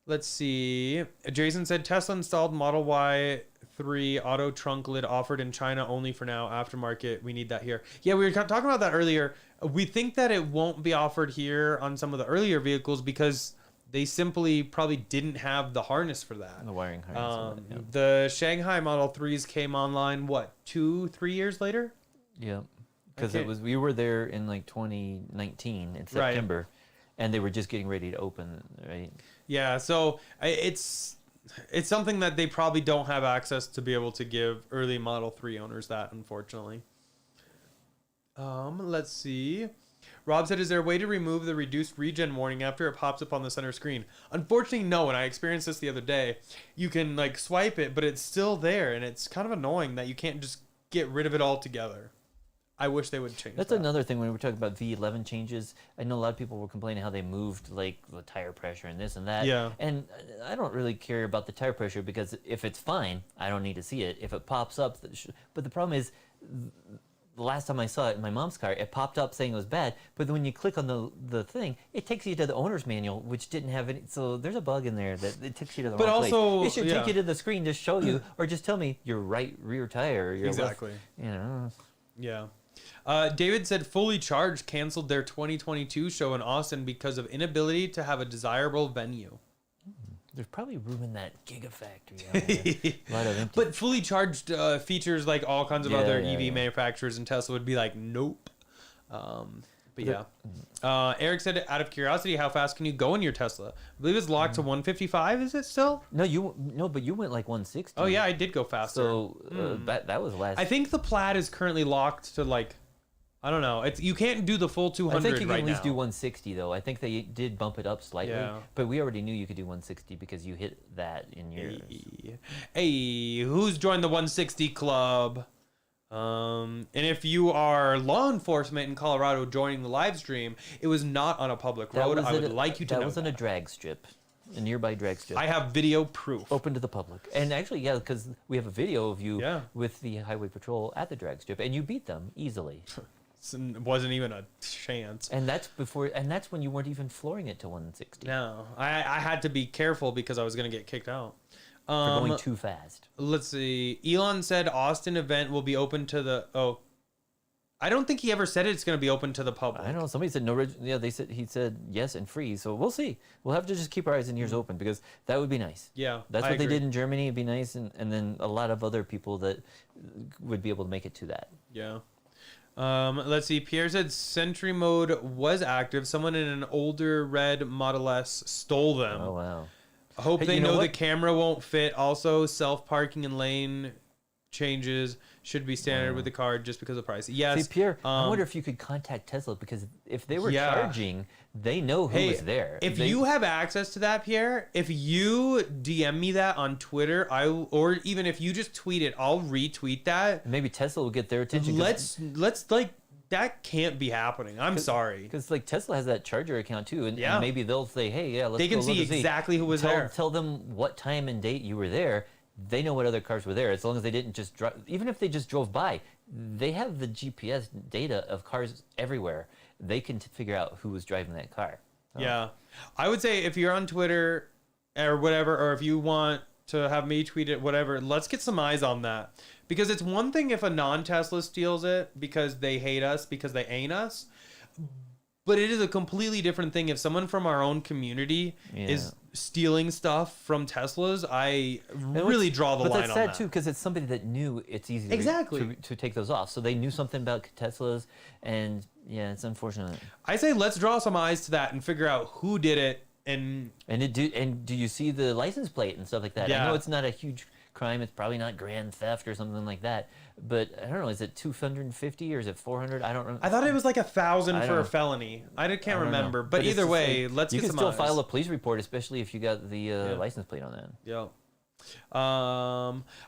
Let's see. Jason said Tesla installed Model Y 3 auto trunk lid offered in China only for now. Aftermarket, we need that here. Yeah, we were talking about that earlier. We think that it won't be offered here on some of the earlier vehicles because they simply probably didn't have the harness for that. The wiring harness. and that, The Shanghai Model 3s came online, what, 2-3 years later? yeah. Because Okay. we were there in like 2019 in September, and they were just getting ready to open, right? Yeah, so it's something that they probably don't have access to be able to give early Model 3 owners that, unfortunately. Let's see. Rob said, is there a way to remove the reduced regen warning after it pops up on the center screen? Unfortunately, no, and I experienced this the other day. You can like swipe it, but it's still there, and it's kind of annoying that you can't just get rid of it altogether. I wish they would change That's that. another thing when we're talking about V11 changes. I know a lot of people were complaining how they moved like the tire pressure and this and that. Yeah. And I don't really care about the tire pressure because if it's fine, I don't need to see it. If it pops up, but the problem is the last time I saw it in my mom's car, it popped up saying it was bad. But then when you click on the thing, it takes you to the owner's manual, which didn't have any. So there's a bug in there that it takes you to the wrong place. It should take you to the screen to show you, or just tell me your right rear tire. Or your Exactly. Left, Yeah. David said Fully Charged canceled their 2022 show in Austin because of inability to have a desirable venue. There's probably room in that Gigafactory out there. A lot of empty. But Fully Charged features like all kinds of other EV manufacturers, and Tesla would be like, nope. But yeah. Eric said, out of curiosity, how fast can you go in your Tesla? I believe it's locked to 155. Is it still? No, but you went like 160. Oh yeah, I did go faster. So that was last. I think the Plaid is currently locked to like, I don't know. You can't do the full 200 I think you can right at least now. do 160 though. I think they did bump it up slightly, but we already knew you could do 160 because you hit that in yours. Hey, who's joined the 160 club? And if you are law enforcement in Colorado joining the live stream, it was not on a public road. I would like you to know that was on a drag strip, a nearby drag strip. I have video proof. Open to the public. And actually, yeah, because we have a video of you with the highway patrol at the drag strip, and you beat them easily. It wasn't even a chance. And that's when you weren't even flooring it to 160. No, I had to be careful because I was going to get kicked out. For going too fast. Let's see. Elon said Austin event will be open to the... Oh. I don't think he ever said it's going to be open to the public. I don't know. Somebody said no. Yeah, he said yes and free. So we'll see. We'll have to just keep our eyes and ears open because that would be nice. Yeah, that's what they did in Germany. It'd be nice, and then a lot of other people that would be able to make it to that. Yeah. Let's see. Pierre said Sentry mode was active. Someone in an older red Model S stole them. Oh wow. I hope they know the camera won't fit. Also, self-parking and lane changes should be standard with the car just because of price. Yes. See, Pierre, I wonder if you could contact Tesla because if they were charging, they know who was there. If you have access to that, Pierre, if you DM me that on Twitter, or even if you just tweet it, I'll retweet that. Maybe Tesla will get their attention. Let's like that can't be happening. I'm sorry. Because like Tesla has that charger account too, and maybe they'll say, hey, let's. They can see exactly who was there. Tell them what time and date you were there. They know what other cars were there. As long as they didn't just drive, even if they just drove by, they have the GPS data of cars everywhere. They can figure out who was driving that car. Yeah, I would say if you're on Twitter or whatever, or if you want to have me tweet it, whatever, let's get some eyes on that. Because it's one thing if a non-Tesla steals it because they hate us, because they ain't us. But it is a completely different thing if someone from our own community is stealing stuff from Teslas. I really draw the line on that. But that's sad too, because it's somebody that knew it's easy to take those off. So they knew something about Teslas, and yeah, it's unfortunate. I say let's draw some eyes to that and figure out who did it. And do you see the license plate and stuff like that? Yeah. I know it's not a huge crime. It's probably not grand theft or something like that. But I don't know. Is it 250 or is it 400? I don't remember. I thought it was like 1,000 for a felony. I can't remember. But either way, let's get some eyes. You can still file a police report, especially if you got the license plate on that. Yeah.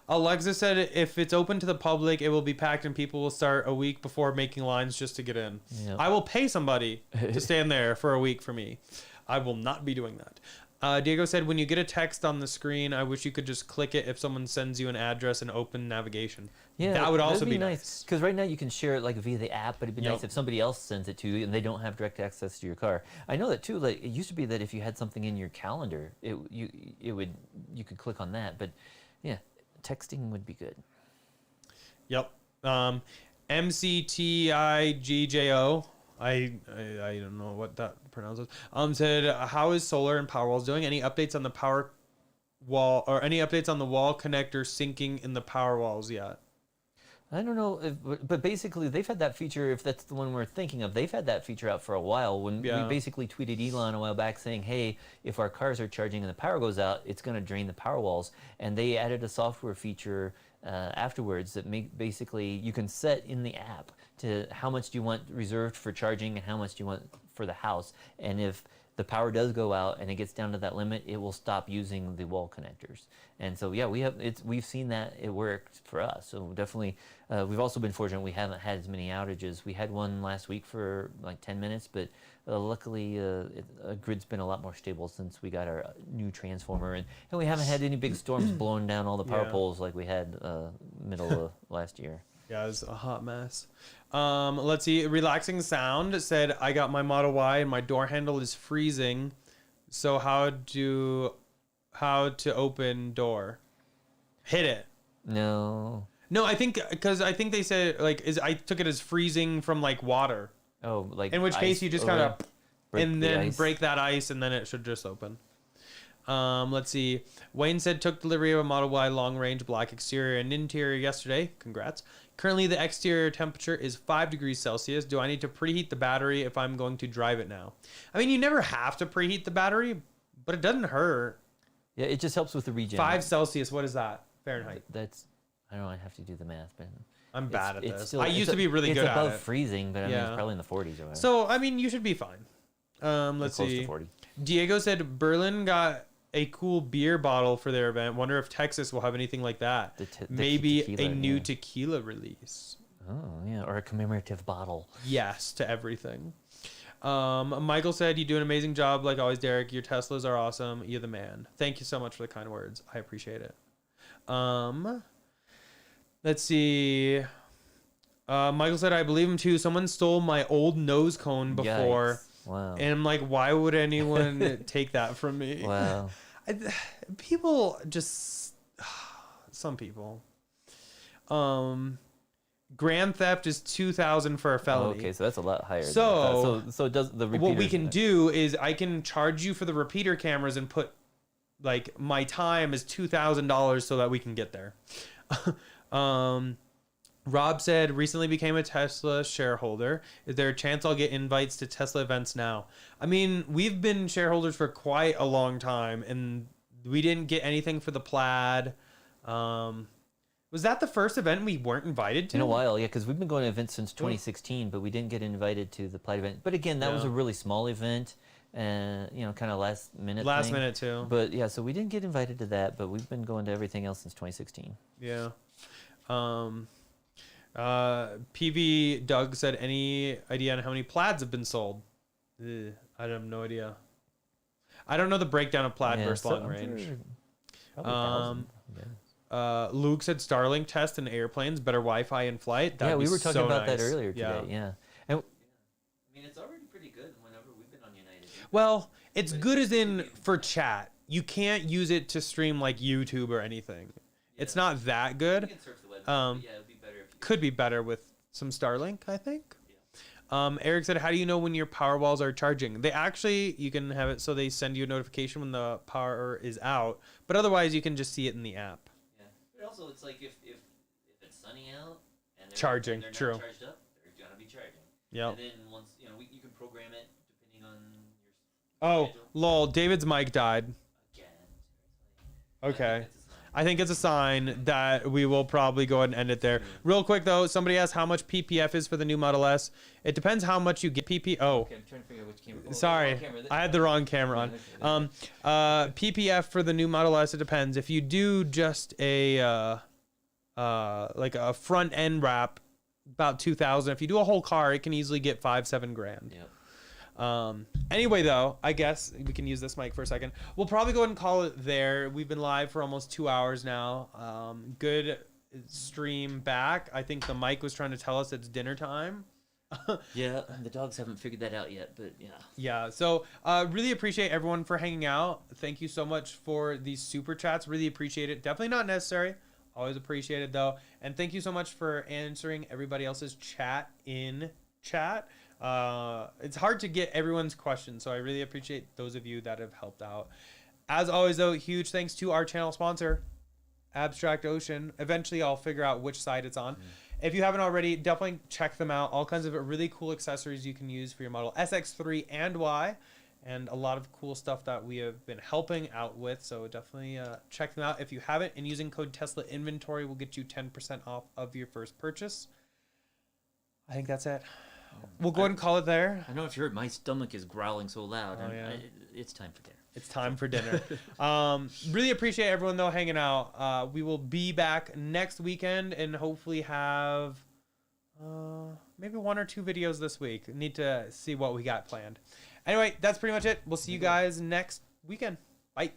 Alexa said if it's open to the public, it will be packed and people will start a week before making lines just to get in. Yep. I will pay somebody to stand there for a week for me. I will not be doing that. Diego said, when you get a text on the screen, I wish you could just click it if someone sends you an address and open navigation. Yeah, that would also be nice. Because right now you can share it like via the app, but it'd be nice if somebody else sends it to you and they don't have direct access to your car. I know that too. Like it used to be that if you had something in your calendar, you could click on that. But yeah, texting would be good. Yep. MCTIGJO. I don't know what that pronounces. Said, how is solar and Powerwalls doing? Any updates on the power wall or any updates on the wall connector syncing in the Powerwalls yet? I don't know, but basically they've had that feature. If that's the one we're thinking of, they've had that feature out for a while. When we basically tweeted Elon a while back saying, "Hey, if our cars are charging and the power goes out, it's going to drain the Powerwalls." And they added a software feature afterwards that basically you can set in the app to how much do you want reserved for charging and how much do you want for the house. And if the power does go out and it gets down to that limit, it will stop using the wall connectors. And so yeah, we've seen that it worked for us. So definitely, we've also been fortunate we haven't had as many outages. We had one last week for like 10 minutes, but luckily grid's been a lot more stable since we got our new transformer, and we haven't had any big storms blowing down all the power poles like we had middle of last year. Yeah, it's a hot mess. Let's see. Relaxing Sound said, I got my Model Y and my door handle is freezing. So how to open door? Hit it. No. No, I think because I think they said like I took it as freezing from like water. Oh, like In which case you just kind of and then ice. break that ice and then it should just open. Let's see. Wayne said took delivery of a Model Y long range black exterior and interior yesterday. Congrats. Currently the exterior temperature is 5 degrees Celsius. Do I need to preheat the battery if I'm going to drive it now? I mean, you never have to preheat the battery, but it doesn't hurt. Yeah, it just helps with the regen. 5 Celsius, what is that? Fahrenheit. That's, I don't know, I have to do the math, but I'm bad at this. still- I used to be really good It's at above it. freezing, but I mean, Yeah. it's probably in the 40s or whatever. So, I mean, you should be fine. Let's Close see. to 40. Diego said Berlin got a cool beer bottle for their event. Wonder if Texas will have anything like that. The Maybe tequila, a new yeah. tequila release. Oh, yeah, or a commemorative bottle. Yes to everything. Michael said, you do an amazing job like always, Derek. Your Teslas are awesome. You're the man. Thank you so much for the kind words. I appreciate it. Let's see. Michael said, I believe him too. Someone stole my old nose cone before. Yikes. Wow. And I'm like, why would anyone take that from me? Wow. People just, some people. Grand theft is 2,000 for a felony. Okay, so that's a lot higher. than I So- thought. So it does the repeater. What we can do is I can charge you for the repeater cameras and put like my time as $2,000 so that we can get there. Rob said recently became a Tesla shareholder. Is there a chance I'll get invites to Tesla events now? I mean, we've been shareholders for quite a long time and we didn't get anything for the Plaid. Was that the first event we weren't invited to? In a while, yeah, because we've been going to events since 2016, but we didn't get invited to the Plaid event. But again, that was Yeah. a really small event, and kind of last minute. Last thing. minute too. But yeah, so we didn't get invited to that, but we've been going to everything else since 2016. Yeah. PV Doug said, any idea on how many Plaids have been sold? I have no idea. I don't know the breakdown of Plaid versus long I'm range. sure probably 1,000, yeah. Luke said Starlink test in airplanes, better Wi-Fi in flight. That'd Yeah, we be were talking so about nice. that earlier today. Yeah. Yeah. And I mean, it's already pretty good whenever we've been on United. Well, it's good as in for chat. You can't use it to stream like YouTube or anything. It's not that good. surf the web. yeah, it'd be better if you. Could be better with some Starlink, I think. Eric said, how do you know when your power walls are charging? They actually, you can have it so they send you a notification when the power is out, but otherwise you can just see it in the app. Yeah. But also, it's like if it's sunny out and Charging, they're true. not charged up, they're gonna be charging. Yep. And then once you can program it depending on your Oh, schedule. lol, David's mic died. Again. Okay. I think it's a sign that we will probably go ahead and end it there. Real quick though, somebody asked how much PPF is for the new Model S. It depends how much you get Oh, Okay, I'm trying to figure out which camera. Oh, sorry, the camera. I had the wrong camera on. PPF for the new Model S, it depends. If you do just a like a front end wrap, about 2,000. If you do a whole car, it can easily get 5-7 grand. Yep. Anyway, though, I guess we can use this mic for a second. We'll probably go ahead and call it there. We've been live for almost 2 hours now. Good stream back. I think the mic was trying to tell us it's dinner time. Yeah, the dogs haven't figured that out yet, but yeah. Yeah, so really appreciate everyone for hanging out. Thank you so much for these super chats. Really appreciate it. Definitely not necessary. Always appreciate it, though. And thank you so much for answering everybody else's chat in chat. It's hard to get everyone's questions, so I really appreciate those of you that have helped out. As always, though, huge thanks to our channel sponsor, Abstract Ocean. Eventually, I'll figure out which side it's on. If you haven't already, definitely check them out. All kinds of really cool accessories you can use for your Model SX3 and Y, and a lot of cool stuff that we have been helping out with. So definitely check them out if you haven't. And using code Tesla Inventory will get you 10% off of your first purchase. I think that's it. We'll go ahead and call it there. I don't know if you heard, my stomach is growling so loud. Oh, yeah. It's time for dinner. It's time for dinner. Really appreciate everyone, though, hanging out. We will be back next weekend and hopefully have maybe 1 or 2 videos this week. Need to see what we got planned. Anyway, that's pretty much it. We'll see you guys next weekend. Bye.